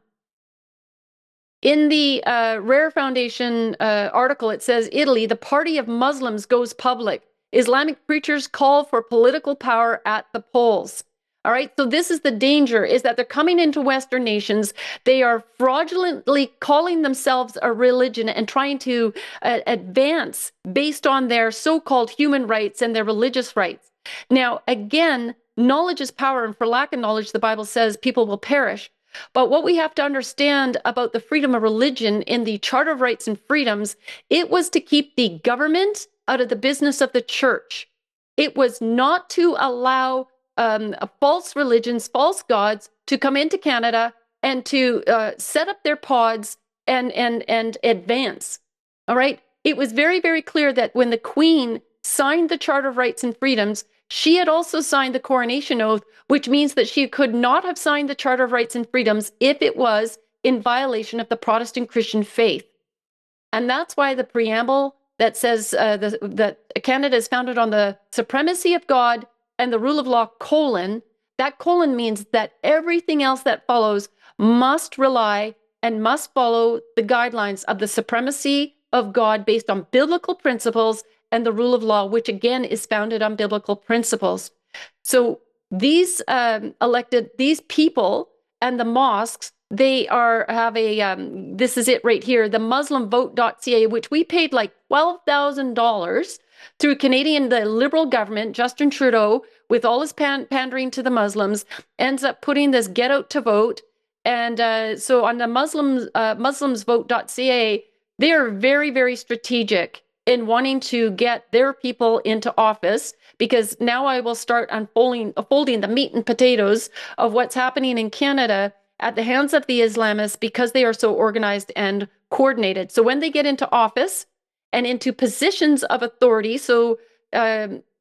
In the Rare Foundation article, it says, Italy, the party of Muslims goes public. Islamic preachers call for political power at the polls. All right, so this is the danger, is that they're coming into Western nations. They are fraudulently calling themselves a religion and trying to advance based on their so-called human rights and their religious rights. Now, again, knowledge is power, and for lack of knowledge, the Bible says people will perish. But what we have to understand about the freedom of religion in the Charter of Rights and Freedoms, it was to keep the government out of the business of the church. It was not to allow false religions, false gods to come into Canada and to set up their pods and advance. All right. It was very, very clear that when the Queen signed the Charter of Rights and Freedoms, she had also signed the coronation oath, which means that she could not have signed the Charter of Rights and Freedoms if it was in violation of the Protestant Christian faith. And that's why the preamble that says that Canada is founded on the supremacy of God and the rule of law, that colon means that everything else that follows must rely and must follow the guidelines of the supremacy of God based on biblical principles and the rule of law, which again is founded on biblical principles. So these these people and the mosques, they have this is it right here, the muslimvote.ca, which we paid like $12,000 through the Liberal government. Justin Trudeau, with all his pandering to the Muslims, ends up putting this get out to vote. And so on the muslimsvote.ca, they are very, very strategic in wanting to get their people into office, because now I will start unfolding the meat and potatoes of what's happening in Canada at the hands of the Islamists, because they are so organized and coordinated. So when they get into office and into positions of authority, so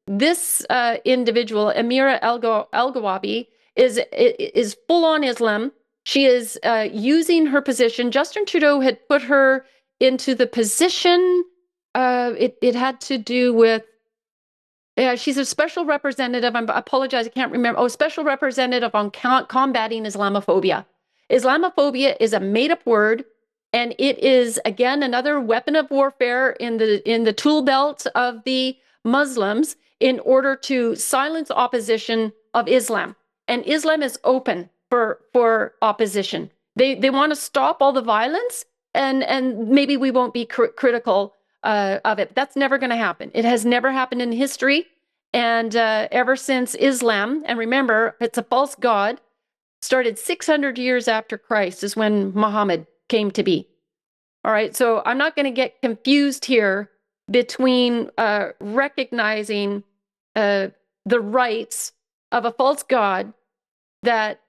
this individual, Amira El-Gawabi, is full-on Islam. She is using her position. Justin Trudeau had put her into the position. It had to do with, she's a special representative. I apologize, I can't remember. Special representative on combating Islamophobia. Islamophobia is a made-up word, and it is, again, another weapon of warfare in the tool belt of the Muslims in order to silence opposition of Islam. And Islam is open. for opposition. They want to stop all the violence, and maybe we won't be critical of it. That's never going to happen. It has never happened in history. And ever since Islam, and remember, it's a false god, started 600 years after Christ is when Muhammad came to be. All right, so I'm not going to get confused here between recognizing the rights of a false god that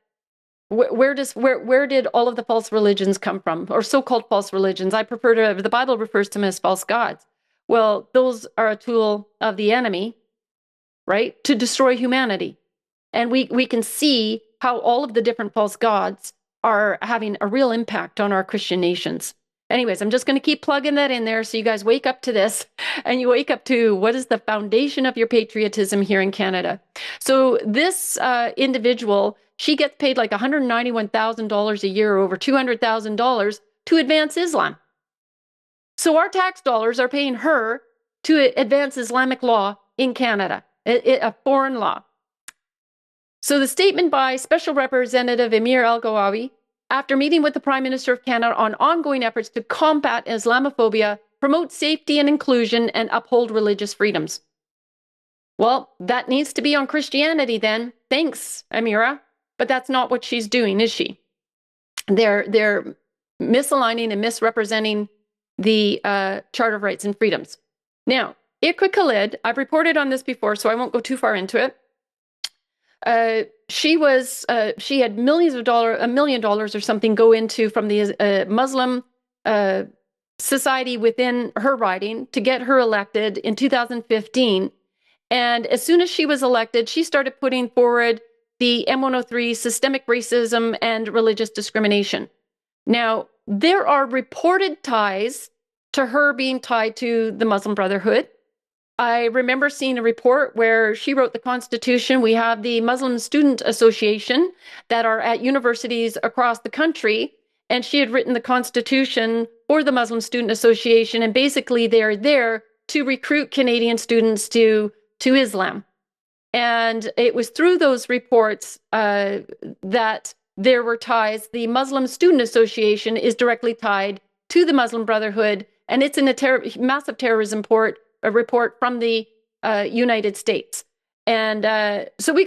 where did all of the false religions come from, or so-called false religions? I prefer to, the Bible refers to them as false gods. Well, those are a tool of the enemy, right, to destroy humanity. And we can see how all of the different false gods are having a real impact on our Christian nations. Anyways, I'm just going to keep plugging that in there so you guys wake up to this, and you wake up to what is the foundation of your patriotism here in Canada. So this individual, she gets paid like $191,000 a year, over $200,000 to advance Islam. So our tax dollars are paying her to advance Islamic law in Canada, a foreign law. So the statement by Special Representative Emir El-Gawawi, after meeting with the Prime Minister of Canada on ongoing efforts to combat Islamophobia, promote safety and inclusion, and uphold religious freedoms. Well, that needs to be on Christianity then. Thanks, Amira. But that's not what she's doing, is she? They're misaligning and misrepresenting the Charter of Rights and Freedoms. Now, Iqra Khalid, I've reported on this before, so I won't go too far into it. She had $1 million or something go into from the Muslim society within her riding to get her elected in 2015. And as soon as she was elected, she started putting forward the M103, systemic racism and religious discrimination. Now, there are reported ties to her being tied to the Muslim Brotherhood. I remember seeing a report where she wrote the Constitution. We have the Muslim Student Association that are at universities across the country, and she had written the Constitution for the Muslim Student Association, and basically they're there to recruit Canadian students to Islam. And it was through those reports that there were ties. The Muslim Student Association is directly tied to the Muslim Brotherhood, and it's in a massive terrorism report from the United States. And so we've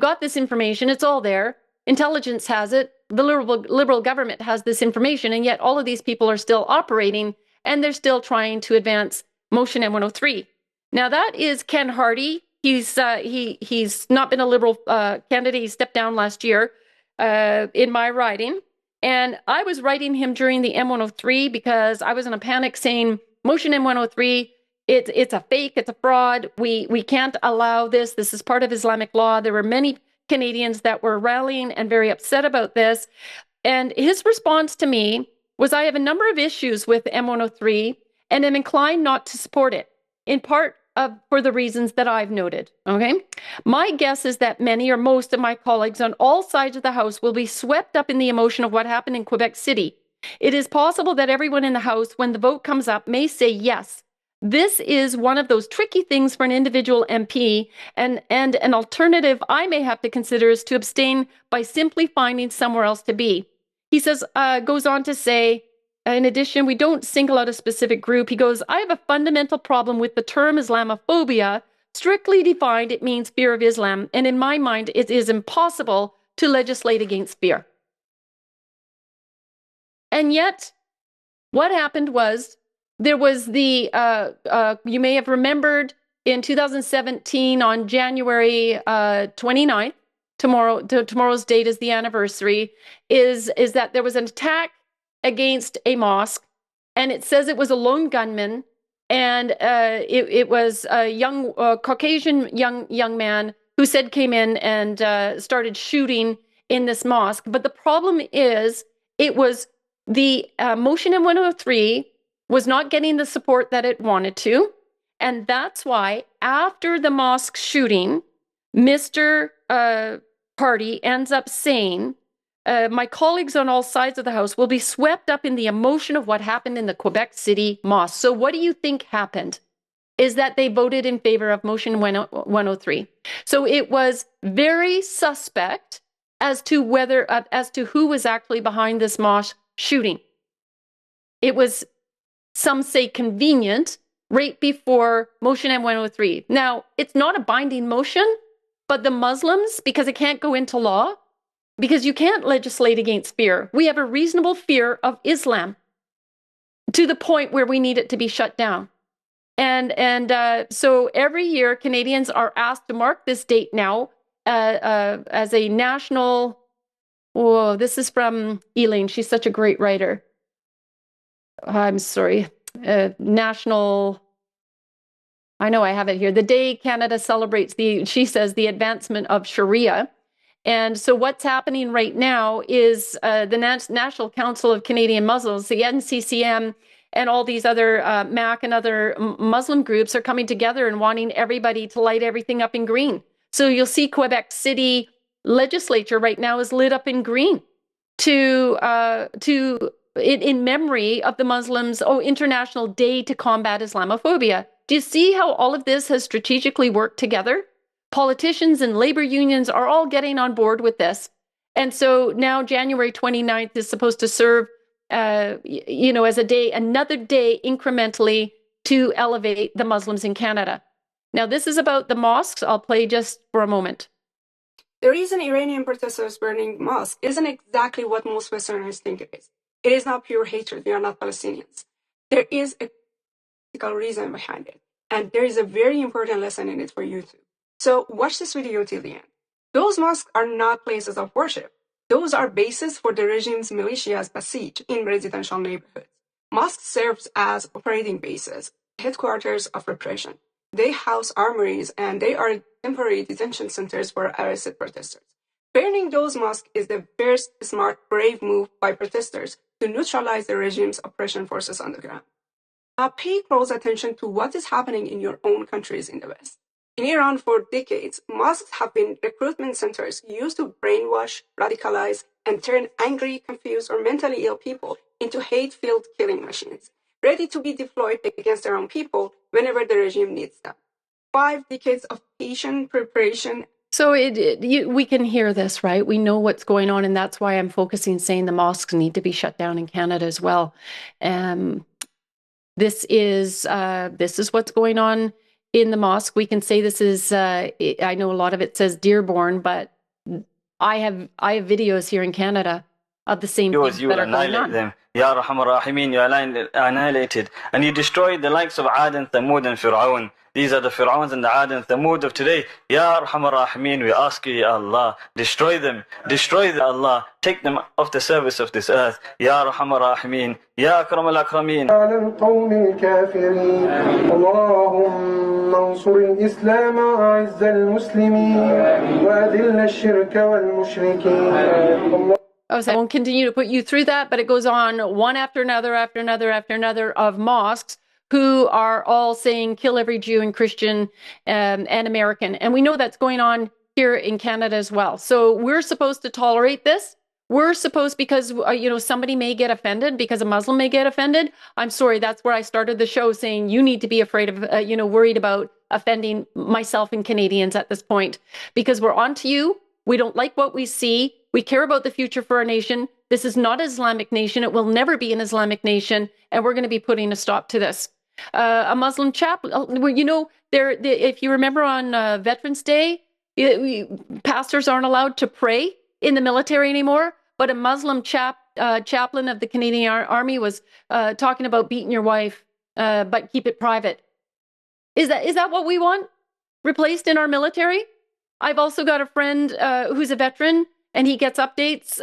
got this information. It's all there. Intelligence has it. The liberal government has this information, and yet all of these people are still operating, and they're still trying to advance Motion M103. Now that is Ken Hardy. He's not been a Liberal candidate. He stepped down last year in my riding. And I was writing him during the M103 because I was in a panic saying, Motion M103, it's a fake, it's a fraud. We can't allow this. This is part of Islamic law. There were many Canadians that were rallying and very upset about this. And his response to me was, I have a number of issues with M103 and am inclined not to support it, in part for the reasons that I've noted, okay? My guess is that many or most of my colleagues on all sides of the House will be swept up in the emotion of what happened in Quebec City. It is possible that everyone in the House, when the vote comes up, may say yes. This is one of those tricky things for an individual MP, and an alternative I may have to consider is to abstain by simply finding somewhere else to be. He says, goes on to say, in addition, we don't single out a specific group. He goes, I have a fundamental problem with the term Islamophobia. Strictly defined, it means fear of Islam. And in my mind, it is impossible to legislate against fear. And yet, what happened was, there was the, you may have remembered in 2017 on January 29th, tomorrow's date is the anniversary, is that there was an attack against a mosque, and it says it was a lone gunman, and it was a young Caucasian young man who came in and started shooting in this mosque. But the problem is, it was the Motion M103 was not getting the support that it wanted to, and that's why after the mosque shooting, Mr. Party ends up saying, my colleagues on all sides of the House will be swept up in the emotion of what happened in the Quebec City mosque. So what do you think happened? Is that they voted in favor of Motion 103. So it was very suspect as to who was actually behind this mosque shooting. It was, some say, convenient right before Motion M103. Now, it's not a binding motion, but the Muslims, because it can't go into law, because you can't legislate against fear. We have a reasonable fear of Islam to the point where we need it to be shut down. And so every year, Canadians are asked to mark this date now as a national. Oh, this is from Elaine. She's such a great writer. I'm sorry. National. I know I have it here. The day Canada celebrates she says, the advancement of Sharia. And so what's happening right now is the National Council of Canadian Muslims, the NCCM, and all these other MAC and other Muslim groups are coming together and wanting everybody to light everything up in green. So you'll see Quebec City legislature right now is lit up in green in memory of the Muslims' International Day to Combat Islamophobia. Do you see how all of this has strategically worked together? Politicians and labor unions are all getting on board with this. And so now January 29th is supposed to serve, as a day, another day incrementally to elevate the Muslims in Canada. Now, this is about the mosques. I'll play just for a moment. The reason Iranian protesters burning mosques isn't exactly what most Westerners think it is. It is not pure hatred. They are not Palestinians. There is a political reason behind it. And there is a very important lesson in it for you too. So watch this video till the end. Those mosques are not places of worship. Those are bases for the regime's militias besieged in residential neighborhoods. Mosques serve as operating bases, headquarters of repression. They house armories and they are temporary detention centers for arrested protesters. Burning those mosques is the first smart, brave move by protesters to neutralize the regime's oppression forces on the ground. Now pay close attention to what is happening in your own countries in the West. In Iran, for decades, mosques have been recruitment centers used to brainwash, radicalize, and turn angry, confused, or mentally ill people into hate-filled killing machines, ready to be deployed against their own people whenever the regime needs them. 5 decades of patient preparation. So we can hear this, right? We know what's going on, and that's why I'm focusing saying the mosques need to be shut down in Canada as well. This is what's going on in the mosque. We can say this is, I know a lot of it says Dearborn, but I have videos here in Canada of the same things that are going on. Them. Ya Rahman Rahimin, you annihilated. And you destroyed the likes of Ad and Thamud and Fir'aun. These are the Fir'auns and the Ad and Thamud of today. Ya Rahman Rahimin, we ask you, Ya Allah, destroy them. Destroy them, Allah. Take them off the surface of this earth. Ya Rahman Rahimin, Ya Akram al-Akramin. اللهم انصر الإسلام وأعز المسلمين وأذل الشرك والمشركين. I won't continue to put you through that, but it goes on one after another, after another, after another of mosques who are all saying kill every Jew and Christian and American. And we know that's going on here in Canada as well. So we're supposed to tolerate this. We're supposed, because, somebody may get offended, because a Muslim may get offended. I'm sorry, that's where I started the show saying you need to be afraid of, worried about offending myself and Canadians at this point, because we're on to you. We don't like what we see. We care about the future for our nation. This is not an Islamic nation. It will never be an Islamic nation. And we're going to be putting a stop to this. A Muslim chaplain, if you remember on Veterans Day, pastors aren't allowed to pray in the military anymore. But a Muslim chaplain of the Canadian Army was talking about beating your wife, but keep it private. Is that what we want replaced in our military? I've also got a friend who's a veteran, and he gets updates,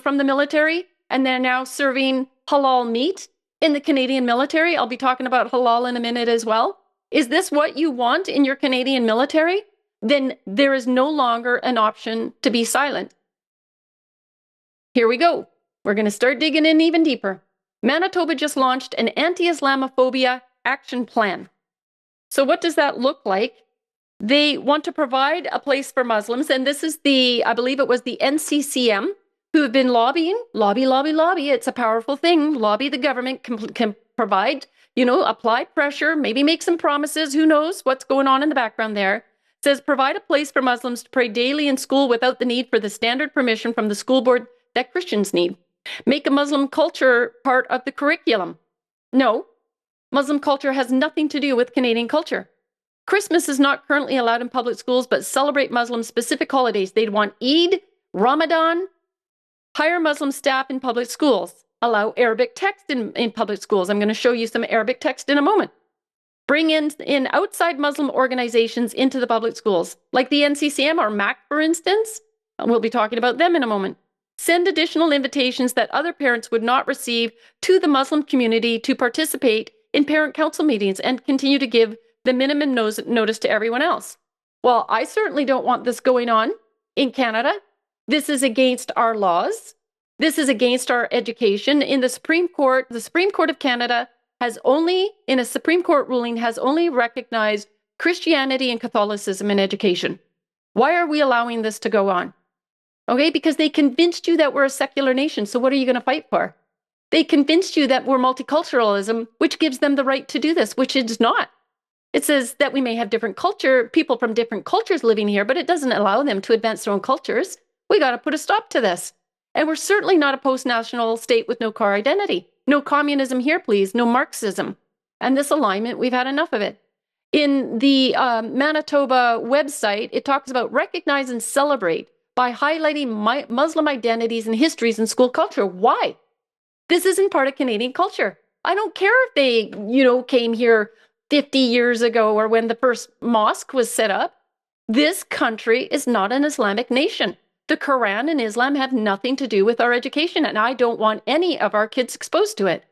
from the military, and they're now serving halal meat in the Canadian military. I'll be talking about halal in a minute as well. Is this what you want in your Canadian military? Then there is no longer an option to be silent. Here we go. We're going to start digging in even deeper. Manitoba just launched an anti-Islamophobia action plan. So what does that look like? They want to provide a place for Muslims, and this is I believe it was the NCCM who have been lobbying. Lobby. It's a powerful thing. Lobby the government, can provide, apply pressure, maybe make some promises. Who knows what's going on in the background there? It says, provide a place for Muslims to pray daily in school without the need for the standard permission from the school board that Christians need. Make a Muslim culture part of the curriculum. No, Muslim culture has nothing to do with Canadian culture. Christmas is not currently allowed in public schools, but celebrate Muslim-specific holidays. They'd want Eid, Ramadan, hire Muslim staff in public schools, allow Arabic text in public schools. I'm going to show you some Arabic text in a moment. Bring in outside Muslim organizations into the public schools, like the NCCM or MAC, for instance. We'll be talking about them in a moment. Send additional invitations that other parents would not receive to the Muslim community to participate in parent council meetings and continue to give the minimum notice to everyone else. Well, I certainly don't want this going on in Canada. This is against our laws. This is against our education. In the Supreme Court of Canada has only, in a Supreme Court ruling, has only recognized Christianity and Catholicism in education. Why are we allowing this to go on? Okay, because they convinced you that we're a secular nation. So what are you going to fight for? They convinced you that we're multiculturalism, which gives them the right to do this, which it's not. It says that we may have people from different cultures living here, but it doesn't allow them to advance their own cultures. We got to put a stop to this. And we're certainly not a post-national state with no core identity. No communism here, please. No Marxism. And this alignment, we've had enough of it. In the Manitoba website, it talks about recognize and celebrate by highlighting Muslim identities and histories in school culture. Why? This isn't part of Canadian culture. I don't care if they, came here 50 years ago or when the first mosque was set up. This country is not an Islamic nation. The Quran and Islam have nothing to do with our education, and I don't want any of our kids exposed to it.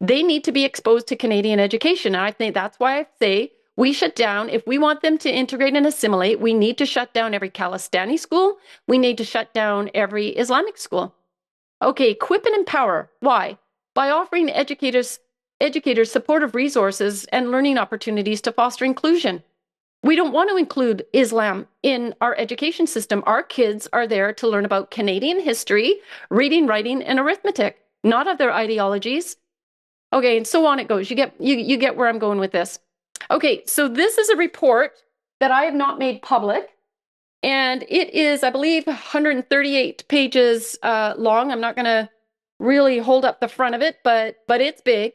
They need to be exposed to Canadian education, and I think that's why I say we shut down. If we want them to integrate and assimilate, we need to shut down every Khalistani school. We need to shut down every Islamic school. Okay, equip and empower. Why? By offering educators supportive resources and learning opportunities to foster inclusion. We don't want to include Islam in our education system. Our kids are there to learn about Canadian history, reading, writing, and arithmetic, not other ideologies. Okay, and so on it goes. You get where I'm going with this. Okay, so this is a report that I have not made public, and it is, I believe, 138 pages long. I'm not going to really hold up the front of it, but it's big.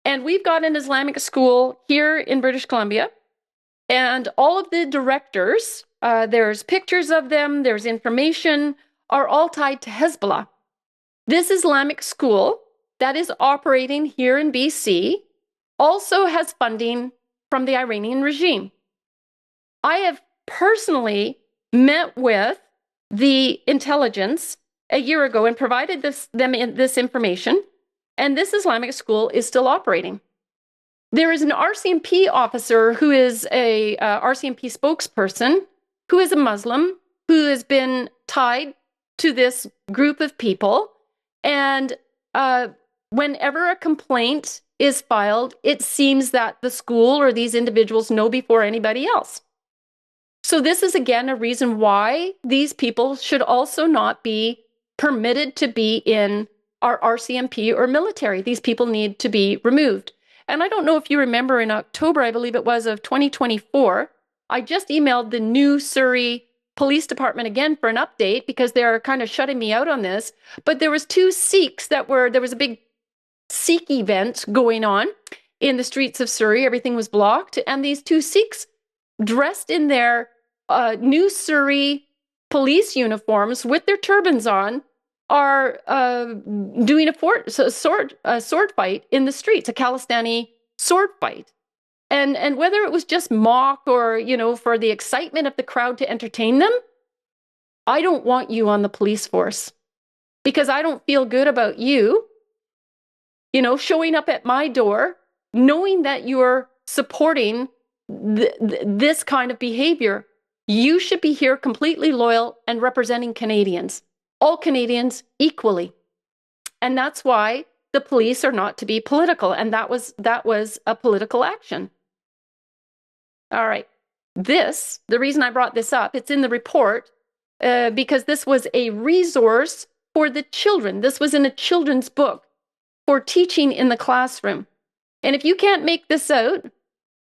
And we've got an Islamic school here in British Columbia. And all of the directors, there's pictures of them, there's information, are all tied to Hezbollah. This Islamic school that is operating here in BC also has funding from the Iranian regime. I have personally met with the intelligence a year ago and provided them this information, and this Islamic school is still operating. There is an RCMP officer who is a RCMP spokesperson who is a Muslim who has been tied to this group of people. And whenever a complaint is filed, it seems that the school or these individuals know before anybody else. So this is, again, a reason why these people should also not be permitted to be in our RCMP or military. These people need to be removed. And I don't know if you remember in October, I believe it was, of 2024, I just emailed the new Surrey Police Department again for an update because they're kind of shutting me out on this. But there was two Sikhs there was a big Sikh event going on in the streets of Surrey. Everything was blocked. And these two Sikhs, dressed in their new Surrey police uniforms with their turbans on, are doing a sword fight in the streets, a Khalistani sword fight. And whether it was just mock or, for the excitement of the crowd to entertain them, I don't want you on the police force because I don't feel good about you, showing up at my door, knowing that you're supporting this kind of behavior. You should be here completely loyal and representing Canadians. All Canadians equally. And that's why the police are not to be political. And that was a political action. All right. The reason I brought this up, it's in the report, because this was a resource for the children. This was in a children's book for teaching in the classroom. And if you can't make this out,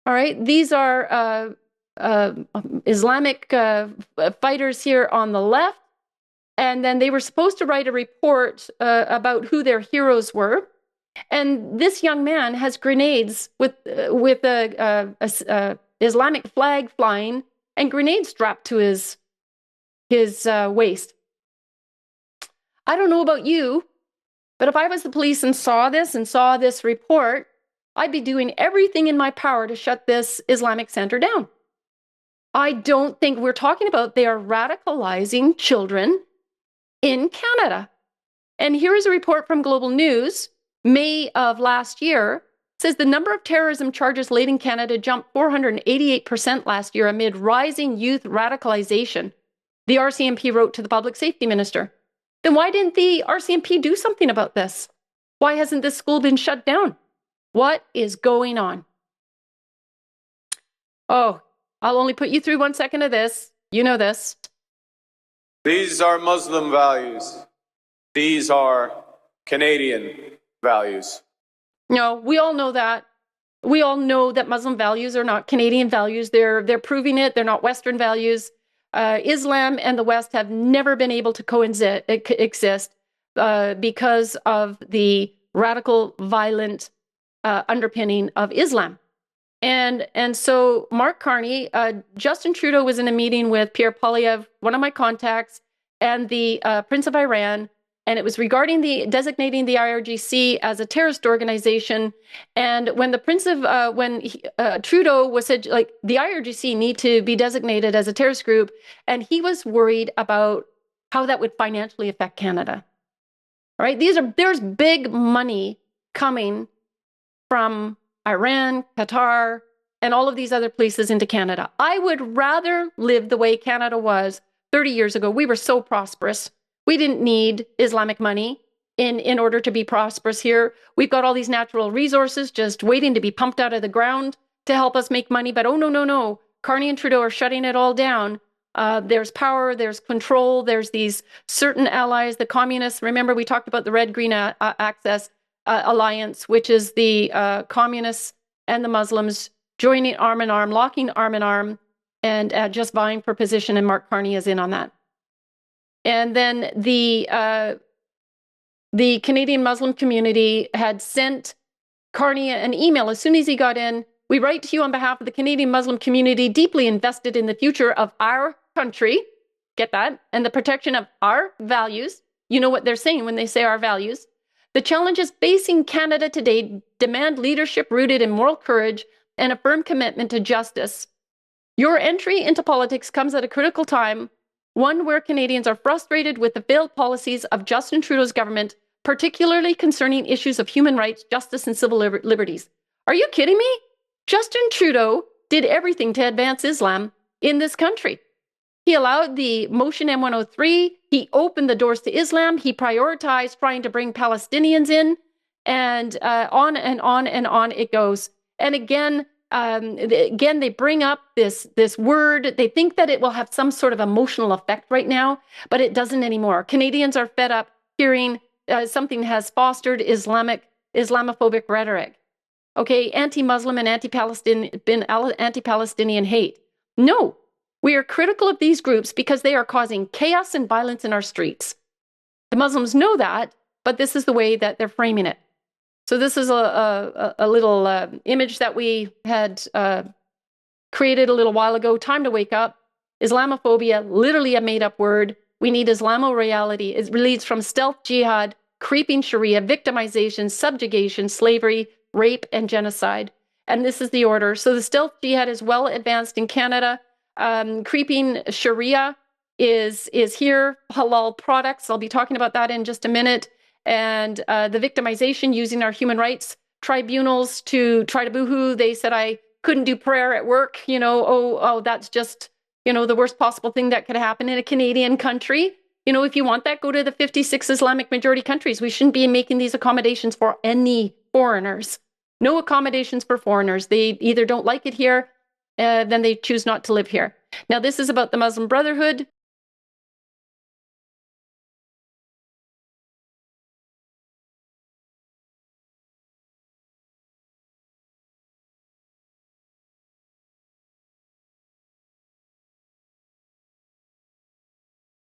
all right, these are Islamic fighters here on the left. And then they were supposed to write a report about who their heroes were. And this young man has grenades with a Islamic flag flying and grenades strapped to his waist. I don't know about you, but if I was the police and saw this report, I'd be doing everything in my power to shut this Islamic center down. I don't think we're talking about they are radicalizing children in Canada. And here is a report from Global News, May of last year, says the number of terrorism charges laid in Canada jumped 488% last year amid rising youth radicalization. The RCMP wrote to the Public Safety Minister. Then why didn't the RCMP do something about this? Why hasn't this school been shut down? What is going on? Oh, I'll only put you through 1 second of this. You know this. These are Muslim values. These are Canadian values. No, we all know that. We all know that Muslim values are not Canadian values. They're proving it. They're not Western values. Islam and the West have never been able to coexist because of the radical, violent underpinning of Islam. And so Mark Carney, Justin Trudeau was in a meeting with Pierre Poilievre, one of my contacts, and the Prince of Iran, and it was regarding designating the IRGC as a terrorist organization. And when the Prince of Trudeau was said like the IRGC need to be designated as a terrorist group, and he was worried about how that would financially affect Canada. All right, there's big money coming from Iran, Qatar, and all of these other places into Canada. I would rather live the way Canada was 30 years ago. We were so prosperous. We didn't need Islamic money in order to be prosperous here. We've got all these natural resources just waiting to be pumped out of the ground to help us make money. But oh, no. Carney and Trudeau are shutting it all down. There's power, there's control, there's these certain allies, the communists. Remember, we talked about the Red-Green Access Alliance, which is the communists and the Muslims joining arm in arm, locking arm in arm, and just vying for position, and Mark Carney is in on that. And then the Canadian Muslim community had sent Carney an email as soon as he got in. We write to you on behalf of the Canadian Muslim community, deeply invested in the future of our country, get that, and the protection of our values. You know what they're saying when they say our values. The challenges facing Canada today demand leadership rooted in moral courage and a firm commitment to justice. Your entry into politics comes at a critical time, one where Canadians are frustrated with the failed policies of Justin Trudeau's government, particularly concerning issues of human rights, justice, and civil liberties. Are you kidding me? Justin Trudeau did everything to advance Islam in this country. He allowed the Motion M103. He opened the doors to Islam. He prioritized trying to bring Palestinians in, and on and on and on it goes. And again, they bring up this word. They think that it will have some sort of emotional effect right now, but it doesn't anymore. Canadians are fed up hearing something has fostered Islamophobic rhetoric. Okay, anti-Muslim and anti-Palestinian hate. No, we are critical of these groups because they are causing chaos and violence in our streets. The Muslims know that, but this is the way that they're framing it. So this is a little image that we had created a little while ago. Time to wake up. Islamophobia, literally a made-up word. We need Islamo-reality. It leads from stealth jihad, creeping Sharia, victimization, subjugation, slavery, rape, and genocide. And this is the order. So the stealth jihad is well advanced in Canada. Creeping Sharia is here. Halal products. I'll be talking about that in just a minute. And the victimization using our human rights tribunals to try to boohoo. They said I couldn't do prayer at work. Oh, that's just, the worst possible thing that could happen in a Canadian country. If you want that, go to the 56 Islamic majority countries. We shouldn't be making these accommodations for any foreigners. No accommodations for foreigners. They either don't like it here, then they choose not to live here. Now, this is about the Muslim Brotherhood.